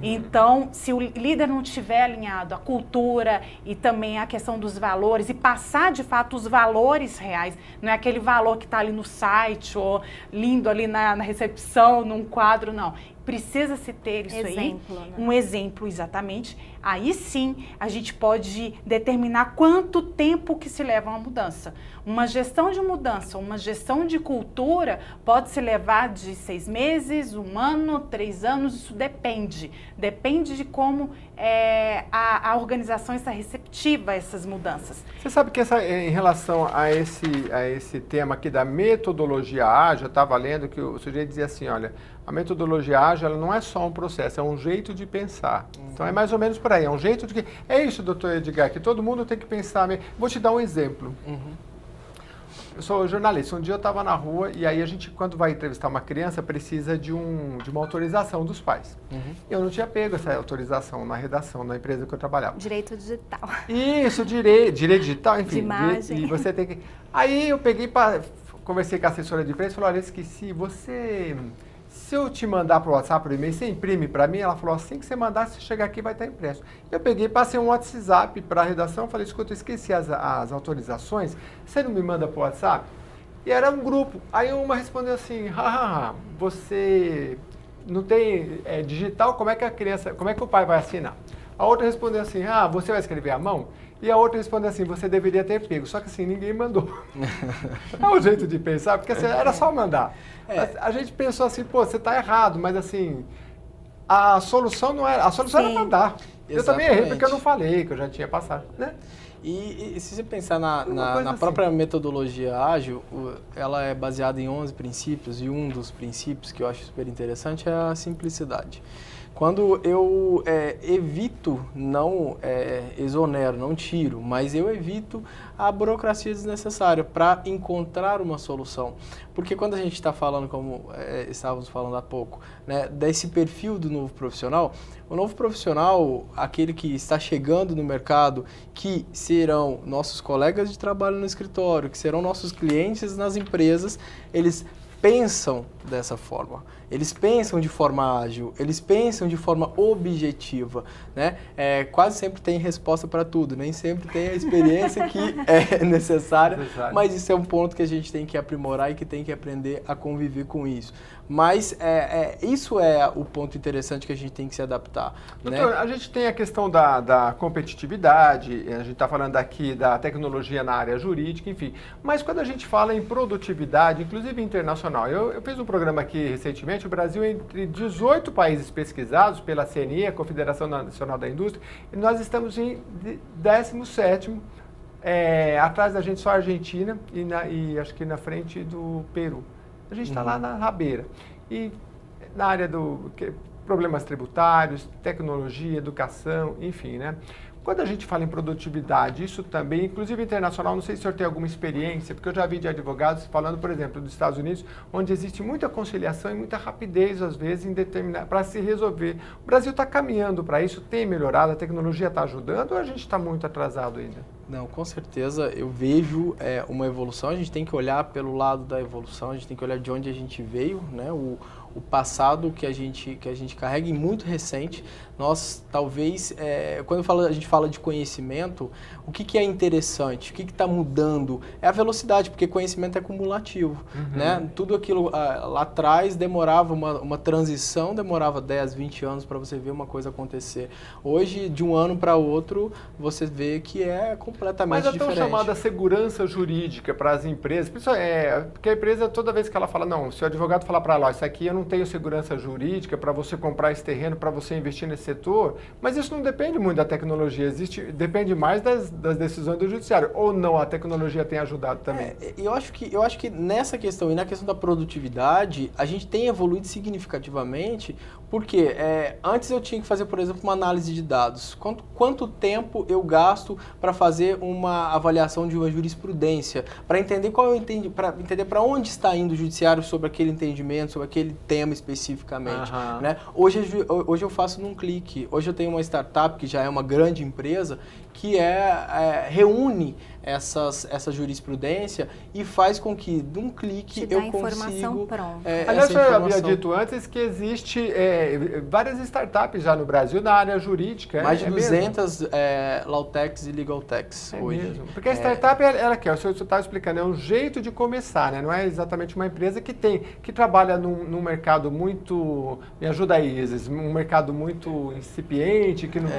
Então, se o líder não estiver alinhado à cultura e também à questão dos valores e passar de fato os valores reais, não é aquele valor que está ali no site ou lindo ali na recepção, num quadro, não. Precisa-se ter isso aí, um exemplo, exatamente. Aí sim, a gente pode determinar quanto tempo que se leva uma mudança. Uma gestão de mudança, uma gestão de cultura pode se levar de 6 meses, 1 ano, 3 anos, isso depende. Depende de como a organização está receptiva a essas mudanças. Você sabe que em relação a esse tema aqui da metodologia ágil, eu estava lendo que o sujeito dizia assim, olha, a metodologia ágil ela não é só um processo, é um jeito de pensar. Então é mais ou menos por aí, é um jeito de... É isso, doutor Edgar, que todo mundo tem que pensar... Vou te dar um exemplo. Eu sou jornalista, um dia eu estava na rua e aí a gente, quando vai entrevistar uma criança, precisa de uma autorização dos pais. Eu não tinha pego essa autorização na redação, na empresa que eu trabalhava. Direito digital. Isso, direito digital, enfim. De imagem. E você tem que... Aí eu peguei, conversei com a assessora de imprensa e falei, olha, esqueci, se eu te mandar para o WhatsApp, por e-mail, você imprime para mim? Ela falou, assim que você mandar, se chegar aqui vai estar impresso. Eu peguei, passei um WhatsApp para a redação, falei, escuta, eu esqueci as autorizações, você não me manda para o WhatsApp? E era um grupo. Aí uma respondeu assim, você não tem digital, como é que o pai vai assinar? A outra respondeu assim, você vai escrever à mão? E a outra respondeu assim, você deveria ter pego. Só que assim, ninguém mandou. É um jeito de pensar, porque assim, era só mandar. A gente pensou assim, pô, você está errado, mas assim, a solução não era, a solução era mandar. Eu também errei Exatamente. porque eu não falei, que eu já tinha passado, né? E se você pensar na assim. própria metodologia ágil, ela é baseada em 11 princípios, e um dos princípios que eu acho super interessante é a simplicidade. Quando eu evito, não exonero, não tiro, mas eu evito a burocracia desnecessária para encontrar uma solução. Porque quando a gente está falando, como estávamos falando há pouco, né, desse perfil do novo profissional, o novo profissional, aquele que está chegando no mercado, que serão nossos colegas de trabalho no escritório, que serão nossos clientes nas empresas, eles pensam dessa forma, eles pensam de forma ágil, eles pensam de forma objetiva, né? Quase sempre tem resposta para tudo, nem sempre tem a experiência que é necessária, mas isso é um ponto que a gente tem que aprimorar e que tem que aprender a conviver com isso. Mas isso é o ponto interessante que a gente tem que se adaptar. Doutor, né? a gente tem a questão da competitividade, a gente está falando aqui da tecnologia na área jurídica, enfim. Mas quando a gente fala em produtividade, inclusive internacional, eu fiz um programa aqui recentemente, o Brasil entre 18 países pesquisados pela CNI, a Confederação Nacional da Indústria, e nós estamos em 17º, atrás da gente só a Argentina e acho que na frente do Peru. A gente está lá na rabeira. E na área problemas tributários, tecnologia, educação, enfim, né? Quando a gente fala em produtividade, isso também, inclusive internacional, não sei se o senhor tem alguma experiência, porque eu já vi de advogados falando, por exemplo, dos Estados Unidos, onde existe muita conciliação e muita rapidez, às vezes, para se resolver. O Brasil está caminhando para isso, tem melhorado, a tecnologia está ajudando ou a gente está muito atrasado ainda? Não, com certeza eu vejo uma evolução, a gente tem que olhar pelo lado da evolução, a gente tem que olhar de onde a gente veio, né? O passado que a gente carrega e muito recente. Nós, talvez, quando a gente fala de conhecimento, o que é interessante, o que está mudando é a velocidade, porque conhecimento é cumulativo. Né? Tudo aquilo lá atrás demorava, uma transição demorava 10, 20 anos para você ver uma coisa acontecer. Hoje, de um ano para outro, você vê que é completamente diferente. Mas a tão chamada segurança jurídica para as empresas, porque a empresa, toda vez que ela fala, não, se o advogado falar para ela, isso aqui eu não tenho segurança jurídica para você comprar esse terreno, para você investir nesse setor, mas isso não depende muito da tecnologia, depende mais das decisões do judiciário, ou não, a tecnologia tem ajudado também? Eu acho que nessa questão e na questão da produtividade, a gente tem evoluído significativamente, porque antes eu tinha que fazer, por exemplo, uma análise de dados. Quanto tempo eu gasto para fazer uma avaliação de uma jurisprudência, para entender para onde está indo o judiciário sobre aquele entendimento, sobre aquele tema especificamente. Né? Hoje eu faço num clique. Hoje eu tenho uma startup que já é uma grande empresa que reúne essa jurisprudência e faz com que, de um clique, eu consigo... informação pronta. Aliás, eu havia dito antes que existe várias startups já no Brasil na área jurídica. Mais de 200 Lawtechs e Legaltechs hoje. Mesmo. Porque a startup, ela quer, o senhor estava explicando, é um jeito de começar, né? Não é exatamente uma empresa que trabalha num mercado muito... Me ajuda aí, Isis, um mercado muito incipiente, que não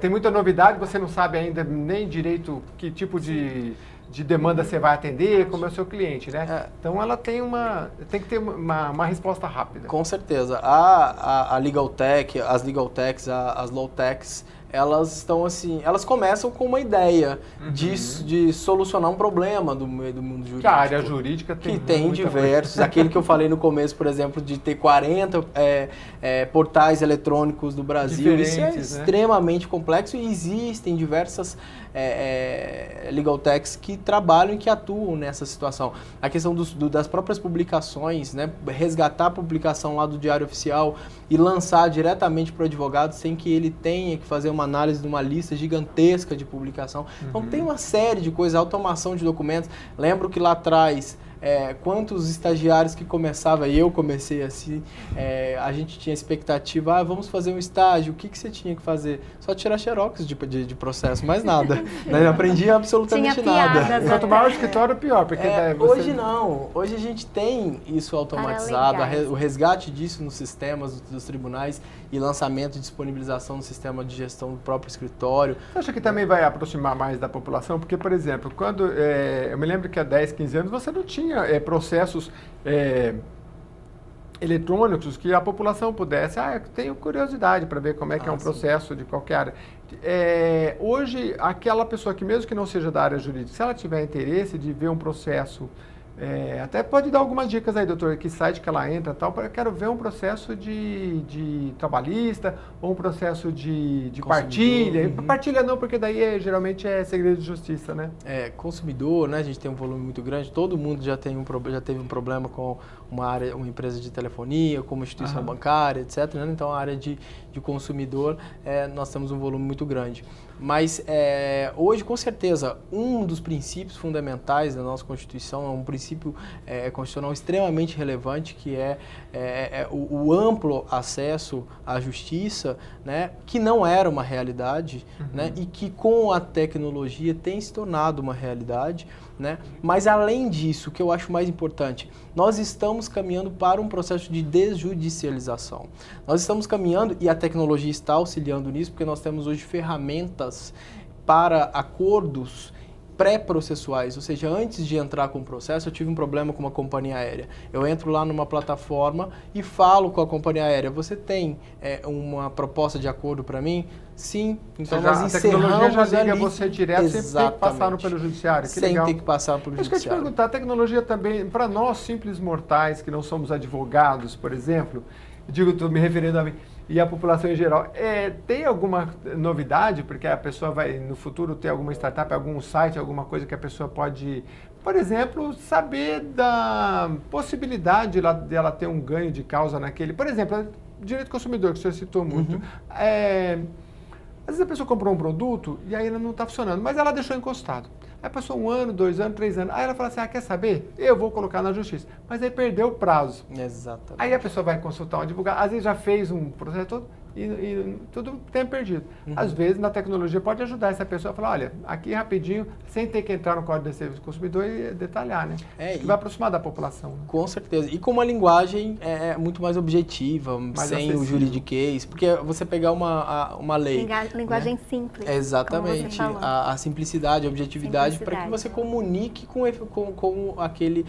tem muita novidade, você não sabe ainda nem direito que tipo de demanda você vai atender, como é o seu cliente, né? Então ela tem que ter uma resposta rápida. Com certeza. A Legaltech, as Legaltechs, as Lawtechs, elas estão assim, elas começam com uma ideia de solucionar um problema do mundo jurídico. Que a área jurídica tem diversos. Aquele que eu falei no começo, por exemplo, de ter 40 portais eletrônicos do Brasil. Isso é extremamente complexo e existem diversas Legaltechs que trabalham e que atuam nessa situação. A questão das próprias publicações, né? Resgatar a publicação lá do Diário Oficial e lançar diretamente para o advogado sem que ele tenha que fazer uma análise de uma lista gigantesca de publicação. Então tem uma série de coisas, automação de documentos. Lembro que lá atrás, quantos estagiários que começava, e eu comecei assim, a gente tinha expectativa, vamos fazer um estágio, o que você tinha que fazer? Só tirar xerox de processo, mais nada. Não aprendi absolutamente nada. Quanto maior o escritório, pior. Porque hoje não, hoje a gente tem isso automatizado, o resgate disso nos sistemas dos tribunais e lançamento e disponibilização no sistema de gestão do próprio escritório. Você acha que também vai aproximar mais da população? Porque, por exemplo, quando eu me lembro que há 10, 15 anos você não tinha processos eletrônicos que a população pudesse, eu tenho curiosidade para ver como é que é um processo de qualquer área. Hoje, aquela pessoa que mesmo que não seja da área jurídica, se ela tiver interesse de ver um processo, até pode dar algumas dicas aí, doutor, que site que ela entra e tal, eu quero ver um processo de trabalhista ou um processo de partilha. Partilha não, porque daí geralmente é segredo de justiça, né? Consumidor, né? A gente tem um volume muito grande, todo mundo já teve um problema com uma empresa de telefonia, com uma instituição bancária, etc. Né? Então, a área de consumidor, nós temos um volume muito grande. Mas hoje, com certeza, um dos princípios fundamentais da nossa Constituição é um princípio constitucional extremamente relevante, que é o amplo acesso à justiça, né, que não era uma realidade, né, e que com a tecnologia tem se tornado uma realidade. Né? Mas, além disso, o que eu acho mais importante, nós estamos caminhando para um processo de desjudicialização. Nós estamos caminhando, e a tecnologia está auxiliando nisso, porque nós temos hoje ferramentas para acordos pré-processuais, ou seja, antes de entrar com o processo, eu tive um problema com uma companhia aérea. Eu entro lá numa plataforma e falo com a companhia aérea, você tem uma proposta de acordo para mim? Sim. Então nós encerramos a tecnologia já liga ali. você direto, sem ter que passar pelo judiciário. Que sem legal. ter que passar pelo judiciário. Mas eu te perguntar, a tecnologia também, para nós simples mortais, que não somos advogados, por exemplo, estou me referindo a mim, e a população em geral, tem alguma novidade? Porque a pessoa vai, no futuro, ter alguma startup, algum site, alguma coisa que a pessoa pode, por exemplo, saber da possibilidade dela ter um ganho de causa naquele... Por exemplo, direito do consumidor, que o senhor citou muito. Às vezes a pessoa comprou um produto e aí ela não está funcionando, mas ela deixou encostado. Aí passou 1 ano, 2 anos, 3 anos. Aí ela fala assim, quer saber? Eu vou colocar na justiça. Mas aí perdeu o prazo. Exatamente. Aí a pessoa vai consultar um advogado, às vezes já fez um processo todo e tudo tempo perdido. Às vezes na tecnologia pode ajudar essa pessoa a falar, olha, aqui rapidinho, sem ter que entrar no Código de Defesa do Consumidor e detalhar, né? Que vai aproximar da população. Né? Com certeza. E com uma linguagem muito mais objetiva, sem o juridiquês, porque você pegar uma lei... Linguagem simples. Exatamente. A simplicidade, a objetividade, para que você comunique com aquele...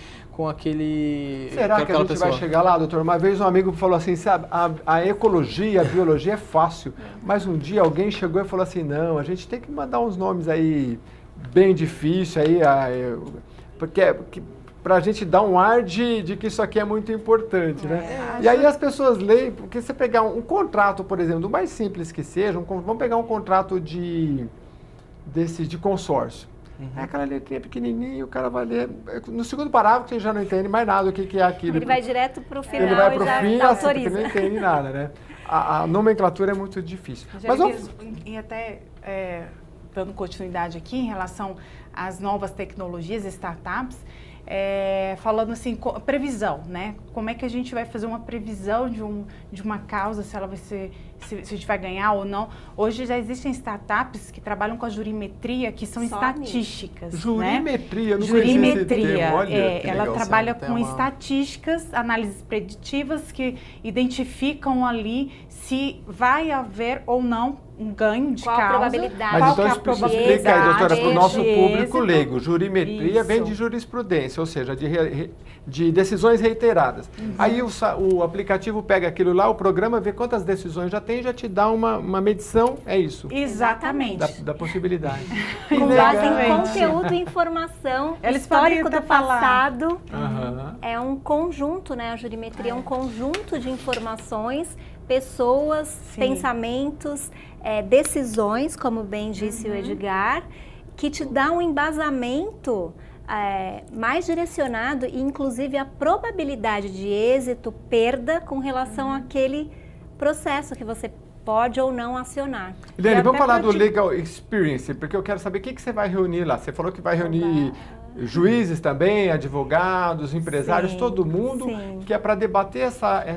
Será que a gente vai chegar lá, doutor? Uma vez um amigo falou assim, sabe, a ecologia, a biologia é fácil, mas um dia alguém chegou e falou assim, não, a gente tem que mandar uns nomes aí bem difíceis aí, porque para a gente dar um ar de que isso aqui é muito importante, né? E aí as pessoas leem, porque você pegar um contrato, por exemplo, do mais simples que seja, vamos pegar um contrato de consórcio. Aquela letrinha pequenininha, o cara vai ler. No segundo parágrafo, você já não entende mais nada do que é aquilo. Ele vai direto para o final. Ele vai para o fim, já assim, porque não entende nada, né? A nomenclatura é muito difícil. E até dando continuidade aqui em relação às novas tecnologias, startups, falando assim, previsão, né? Como é que a gente vai fazer uma previsão de uma causa, se ela vai ser, se a gente vai ganhar ou não. Hoje já existem startups que trabalham com a jurimetria, que são estatísticas. Jurimetria, né? Jurimetria, ela trabalha com estatísticas, análises preditivas que identificam ali se vai haver ou não um ganho de causa. Qual a probabilidade? Mas então explica aí, doutora, para o nosso público leigo. Jurimetria vem de jurisprudência, ou seja, de decisões reiteradas. Aí o aplicativo pega aquilo lá, o programa vê quantas decisões já tem e já te dá uma medição, é isso? Exatamente. Da possibilidade. Com base em conteúdo e informação, histórico do passado. É um conjunto, né? A jurimetria é um conjunto de informações, pessoas, pensamentos, decisões, como bem disse o Edgar, que te dá um embasamento mais direcionado e inclusive a probabilidade de êxito, perda com relação àquele processo que você pode ou não acionar. Eliane, vamos falar do Legal Experience, porque eu quero saber o que você vai reunir lá. Você falou que vai reunir juízes também, advogados, empresários, todo mundo, que é para debater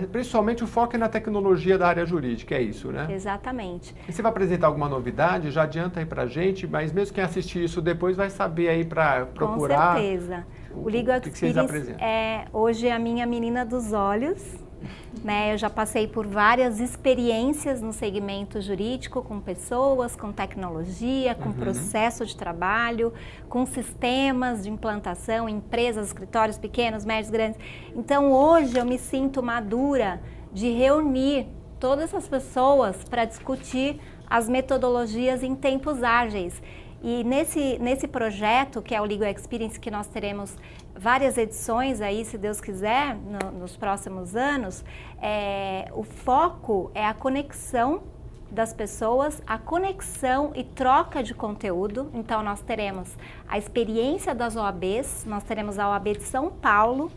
principalmente o foco na tecnologia da área jurídica, é isso, né? Exatamente. E você vai apresentar alguma novidade? Já adianta aí pra gente, mas mesmo quem assistir isso depois vai saber aí para procurar. Com certeza. O Legal Experience é hoje a minha menina dos olhos, né? Eu já passei por várias experiências no segmento jurídico, com pessoas, com tecnologia, com processo de trabalho, com sistemas de implantação, empresas, escritórios pequenos, médios, grandes. Então, hoje eu me sinto madura de reunir todas essas pessoas para discutir as metodologias em tempos ágeis. E nesse projeto, que é o Legal Experience, que nós teremos várias edições aí, se Deus quiser, nos próximos anos, o foco é a conexão das pessoas, a conexão e troca de conteúdo. Então, nós teremos a experiência das OABs, nós teremos a OAB de São Paulo,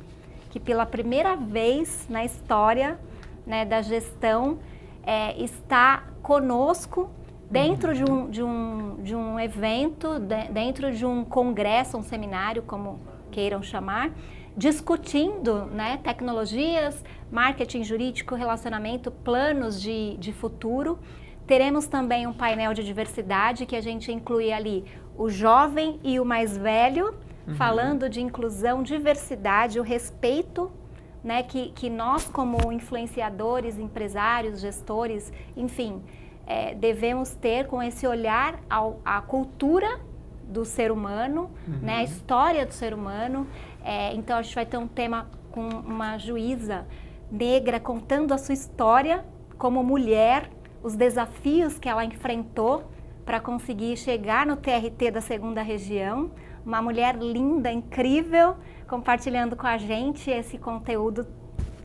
que pela primeira vez na história, né, da gestão, está conosco dentro de um evento, dentro de um congresso, um seminário, como queiram chamar, discutindo, né, tecnologias, marketing jurídico, relacionamento, planos de futuro. Teremos também um painel de diversidade que a gente inclui ali o jovem e o mais velho, falando de inclusão, diversidade, o respeito, né, que nós como influenciadores, empresários, gestores, enfim, devemos ter com esse olhar à cultura do ser humano, né, a história do ser humano. Então a gente vai ter um tema com uma juíza negra contando a sua história como mulher, os desafios que ela enfrentou para conseguir chegar no TRT da 2ª Região. Uma mulher linda, incrível, compartilhando com a gente esse conteúdo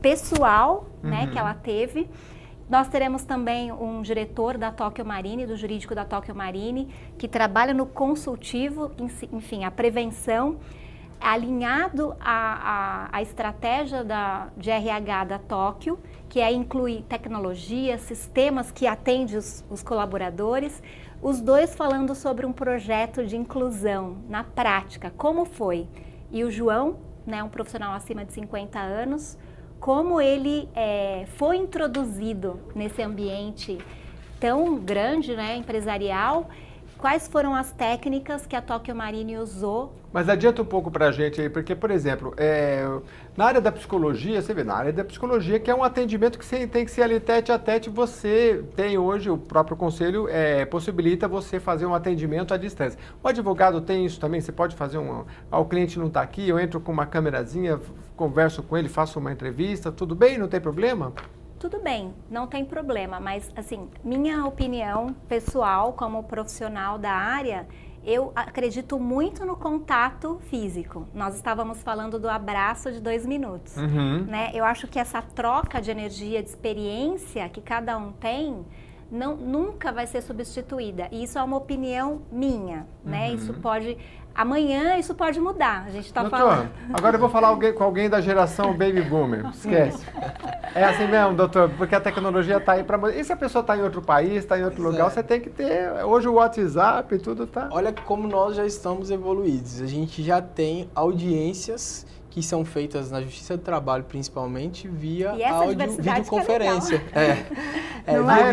pessoal, né, que ela teve. Nós teremos também um diretor da Tokyo Marine, do jurídico da Tokyo Marine, que trabalha no consultivo, enfim, a prevenção, alinhado à estratégia de RH da Tóquio, que inclui tecnologia, sistemas que atendem os colaboradores, os dois falando sobre um projeto de inclusão na prática, como foi. E o João, né, um profissional acima de 50 anos, como ele foi introduzido nesse ambiente tão grande, né, empresarial, quais foram as técnicas que a Tokyo Marine usou. Mas adianta um pouco para a gente aí, porque, por exemplo, na área da psicologia, você vê, na área da psicologia, que é um atendimento que tem que ser ali tete a tete, você tem hoje, o próprio conselho possibilita você fazer um atendimento à distância. O advogado tem isso também, você pode fazer o cliente não está aqui, eu entro com uma câmerazinha, converso com ele, faço uma entrevista, tudo bem, não tem problema? Tudo bem, não tem problema, mas assim, minha opinião pessoal como profissional da área, eu acredito muito no contato físico. Nós estávamos falando do abraço de 2 minutos, né? Eu acho que essa troca de energia, de experiência que cada um tem, nunca vai ser substituída. E isso é uma opinião minha, né? Amanhã isso pode mudar, a gente está falando. Agora eu vou falar com alguém da geração Baby Boomer, esquece. É assim mesmo, doutor, porque a tecnologia está aí para... E se a pessoa está em outro país, está em outro lugar, você tem que ter... Hoje o WhatsApp e tudo tá... Olha como nós já estamos evoluídos. A gente já tem audiências que são feitas na Justiça do Trabalho, principalmente, via videoconferência.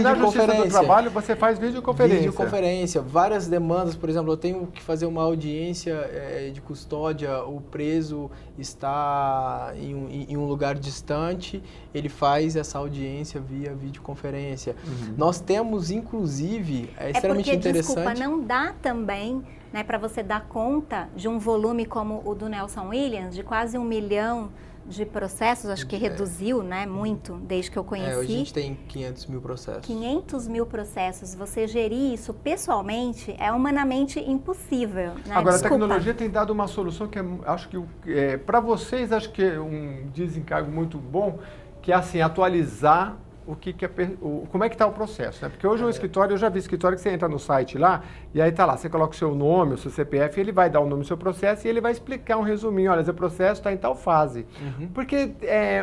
Na Justiça do Trabalho você faz videoconferência. Videoconferência, várias demandas, por exemplo, eu tenho que fazer uma audiência de custódia, o preso está em um lugar distante, ele faz essa audiência via videoconferência. Nós temos, inclusive, extremamente interessante... Desculpa, não dá também... Né, para você dar conta de um volume como o do Nelson Williams, de quase 1 milhão de processos, acho que reduziu, né, muito desde que eu conheci. Hoje a gente tem 500 mil processos. 500 mil processos. Você gerir isso pessoalmente é humanamente impossível. Né? Agora, a tecnologia tem dado uma solução que acho que para vocês, acho que é um desencargo muito bom, que é assim, atualizar como é que está o processo, né? Porque hoje o escritório, eu já vi escritório que você entra no site lá, e aí tá lá, você coloca o seu nome, o seu CPF, ele vai dar o nome do seu processo e ele vai explicar um resuminho, olha, seu processo está em tal fase. Porque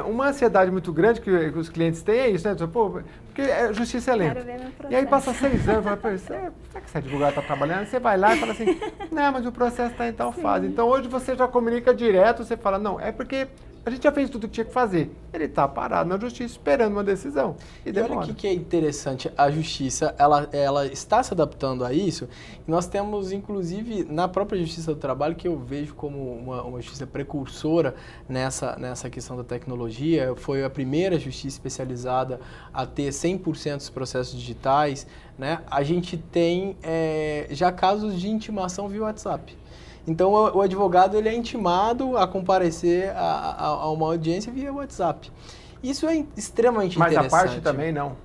uma ansiedade muito grande que os clientes têm é isso, né? Pô, porque a justiça é lenta. E aí passa 6 anos, fala, pô, será que esse advogado está trabalhando? Você vai lá e fala assim, não, mas o processo está em tal fase. Então hoje você já comunica direto, você fala, não, é porque a gente já fez tudo o que tinha que fazer. Ele está parado na justiça esperando uma decisão. E olha o que é interessante, a justiça, ela está se adaptando a isso. Nós temos, inclusive, na própria Justiça do Trabalho, que eu vejo como uma justiça precursora nessa questão da tecnologia, foi a primeira justiça especializada a ter 100% dos processos digitais, né? A gente tem já casos de intimação via WhatsApp. Então, o advogado ele é intimado a comparecer a uma audiência via WhatsApp. Isso é extremamente interessante. Mas a parte também não.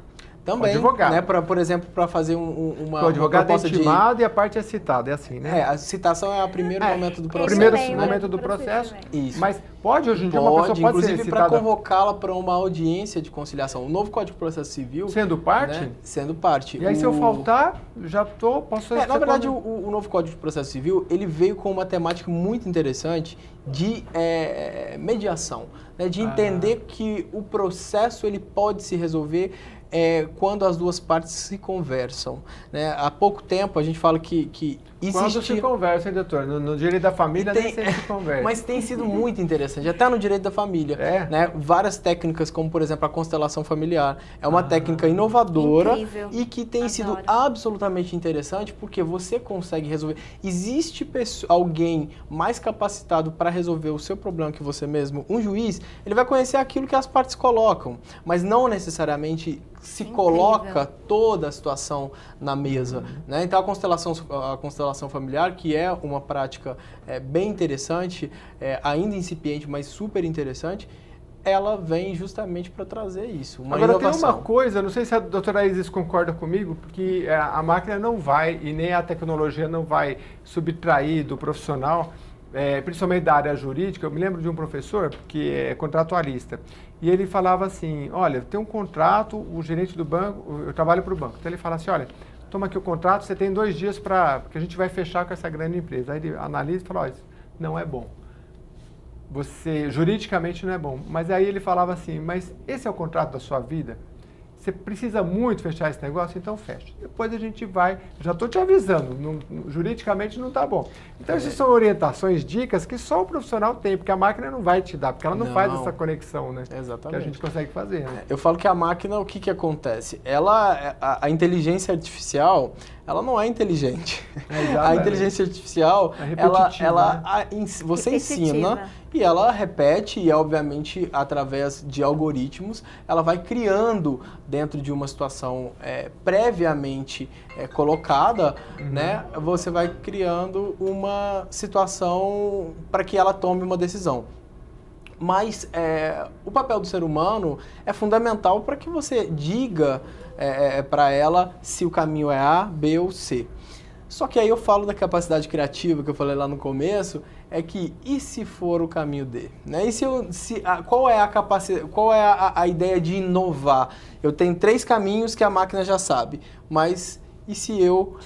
Também, o advogado. Né, por exemplo, para fazer uma o advogado proposta é intimado e a parte é citada, é assim, né? A citação é o primeiro momento do processo. Primeiro momento do processo. Isso. Mas pode, hoje em dia, uma pessoa pode inclusive, ser citada... para convocá-la para uma audiência de conciliação. O novo Código de Processo Civil... Sendo parte? Né, sendo parte. E aí, se eu faltar, posso... Na verdade, o novo Código de Processo Civil, ele veio com uma temática muito interessante de mediação, né, de entender que o processo ele pode se resolver quando as duas partes se conversam. Né? Há pouco tempo a gente fala que existe... Quando se conversa, hein, doutor? No direito da família nem sempre se conversa. Mas tem sido muito interessante, até no direito da família. Né? Várias técnicas, como por exemplo a constelação familiar, é uma técnica inovadora. Incrível. E que tem Adoro. sido absolutamente interessante porque você consegue resolver. Existe alguém mais capacitado para resolver o seu problema que você mesmo. Um juiz, ele vai conhecer aquilo que as partes colocam, mas não necessariamente se coloca toda a situação na mesa. Né? Então a constelação familiar, que é uma prática bem interessante, ainda incipiente, mas super interessante, ela vem justamente para trazer isso, uma inovação. Tem uma coisa, não sei se a doutora Isis concorda comigo, porque a máquina não vai, e nem a tecnologia não vai subtrair do profissional, principalmente da área jurídica. Eu me lembro de um professor que é contratualista, e ele falava assim, olha, tem um contrato, o gerente do banco, eu trabalho para o banco, então ele fala assim, olha, toma aqui o contrato, você tem 2 dias porque a gente vai fechar com essa grande empresa. Aí ele analisa e fala, olha, não é bom. Juridicamente não é bom. Mas aí ele falava assim, mas esse é o contrato da sua vida? Você precisa muito fechar esse negócio? Então fecha. Depois a gente vai, já estou te avisando, juridicamente não está bom. Então essas são orientações, dicas que só o profissional tem, porque a máquina não vai te dar, porque ela não faz essa conexão, né? Exatamente. Que a gente consegue fazer, né? Eu falo que a máquina, o que acontece? A inteligência artificial, ela não é inteligente. A inteligência artificial, você ensina e ela repete, e obviamente através de algoritmos, ela vai criando dentro de uma situação previamente colocada, né? Você vai criando uma situação para que ela tome uma decisão. Mas o papel do ser humano é fundamental para que você diga para ela se o caminho é A, B ou C. Só que aí eu falo da capacidade criativa que eu falei lá no começo, e se for o caminho D? Né? Qual é a capacidade, qual é a ideia de inovar? Eu tenho 3 caminhos que a máquina já sabe, mas e se eu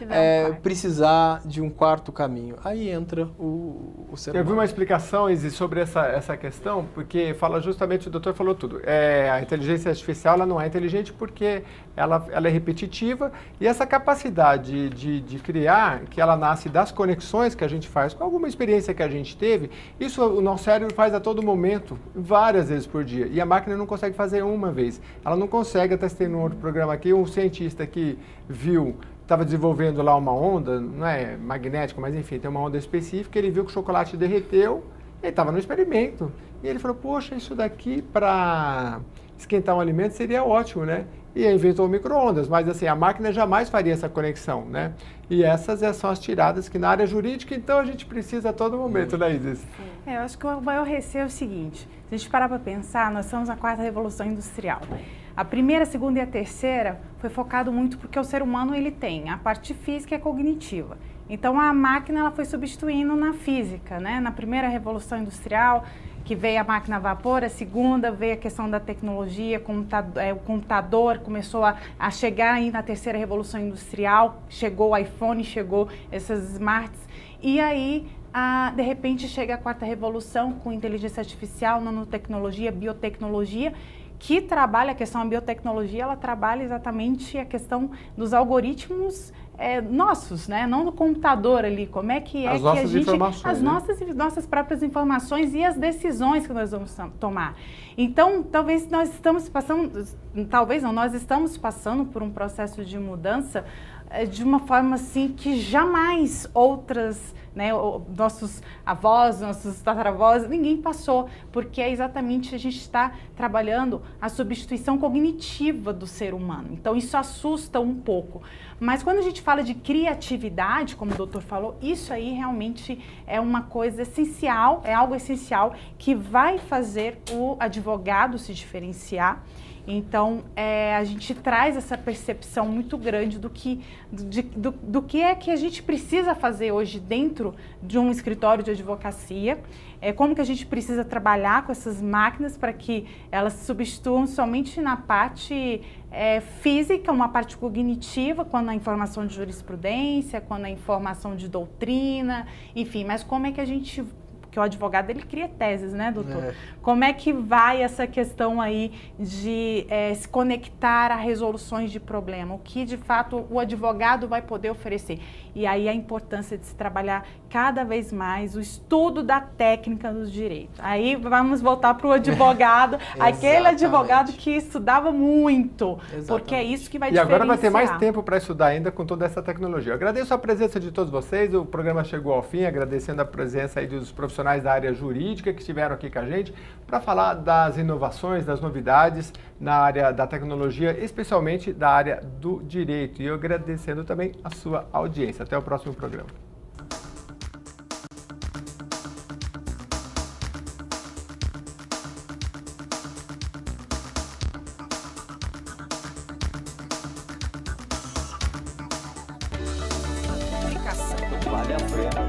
precisar de um 4º caminho? Aí entra o ser humano. Eu vi uma explicação, Isis, sobre essa questão, porque fala justamente, o doutor falou tudo. A inteligência artificial ela não é inteligente porque ela é repetitiva, e essa capacidade de criar, que ela nasce das conexões que a gente faz com alguma experiência que a gente teve, isso o nosso cérebro faz a todo momento, várias vezes por dia, e a máquina não consegue fazer uma vez. Ela não consegue, até tem um outro programa aqui, um cientista que viu, estava desenvolvendo lá uma onda, não é magnética, mas enfim, tem uma onda específica, ele viu que o chocolate derreteu, ele estava no experimento, e ele falou, poxa, isso daqui para esquentar um alimento seria ótimo, né? E aí inventou o micro-ondas, mas assim, a máquina jamais faria essa conexão, né? E essas são as tiradas que na área jurídica, então a gente precisa a todo momento, né, Isis? Eu acho que o maior receio é o seguinte, se a gente parar para pensar, nós estamos na 4ª Revolução Industrial. A primeira, a segunda e a terceira foi focado muito porque o ser humano ele tem a parte física e a cognitiva. Então a máquina ela foi substituindo na física, né? Na primeira Revolução Industrial, que veio a máquina a vapor, a segunda veio a questão da tecnologia, o computador começou a chegar aí na terceira Revolução Industrial, chegou o iPhone, chegou essas smarts, e aí de repente chega a 4ª Revolução com inteligência artificial, nanotecnologia, biotecnologia, que trabalha a questão da biotecnologia, ela trabalha exatamente a questão dos algoritmos nossos, né? Não do computador ali, como é que as que a gente... Informações, as nossas próprias informações e as decisões que nós vamos tomar. Então, talvez nós estamos passando, nós estamos passando por um processo de mudança de uma forma assim que jamais outras, né, nossos avós, nossos tataravós, ninguém passou, porque é exatamente a gente está trabalhando a substituição cognitiva do ser humano. Então isso assusta um pouco. Mas quando a gente fala de criatividade, como o doutor falou, isso aí realmente é uma coisa essencial, é algo essencial que vai fazer o advogado se diferenciar. Então, a gente traz essa percepção muito grande do que é que a gente precisa fazer hoje dentro de um escritório de advocacia, como que a gente precisa trabalhar com essas máquinas para que elas se substituam somente na parte física, uma parte cognitiva, quando a informação de jurisprudência, quando a informação de doutrina, enfim, mas como é que a gente... Porque o advogado, ele cria teses, né, doutor? Como é que vai essa questão aí de se conectar a resoluções de problema? O que, de fato, o advogado vai poder oferecer? E aí a importância de se trabalhar cada vez mais o estudo da técnica dos direitos. Aí vamos voltar para o advogado, aquele advogado que estudava muito, porque é isso que vai diferenciar. E agora vai ter mais tempo para estudar ainda com toda essa tecnologia. Eu agradeço a presença de todos vocês, o programa chegou ao fim, agradecendo a presença aí dos profissionais da área jurídica que estiveram aqui com a gente para falar das inovações, das novidades na área da tecnologia, especialmente da área do direito. E eu agradecendo também a sua audiência. Até o próximo programa. Vale a pena.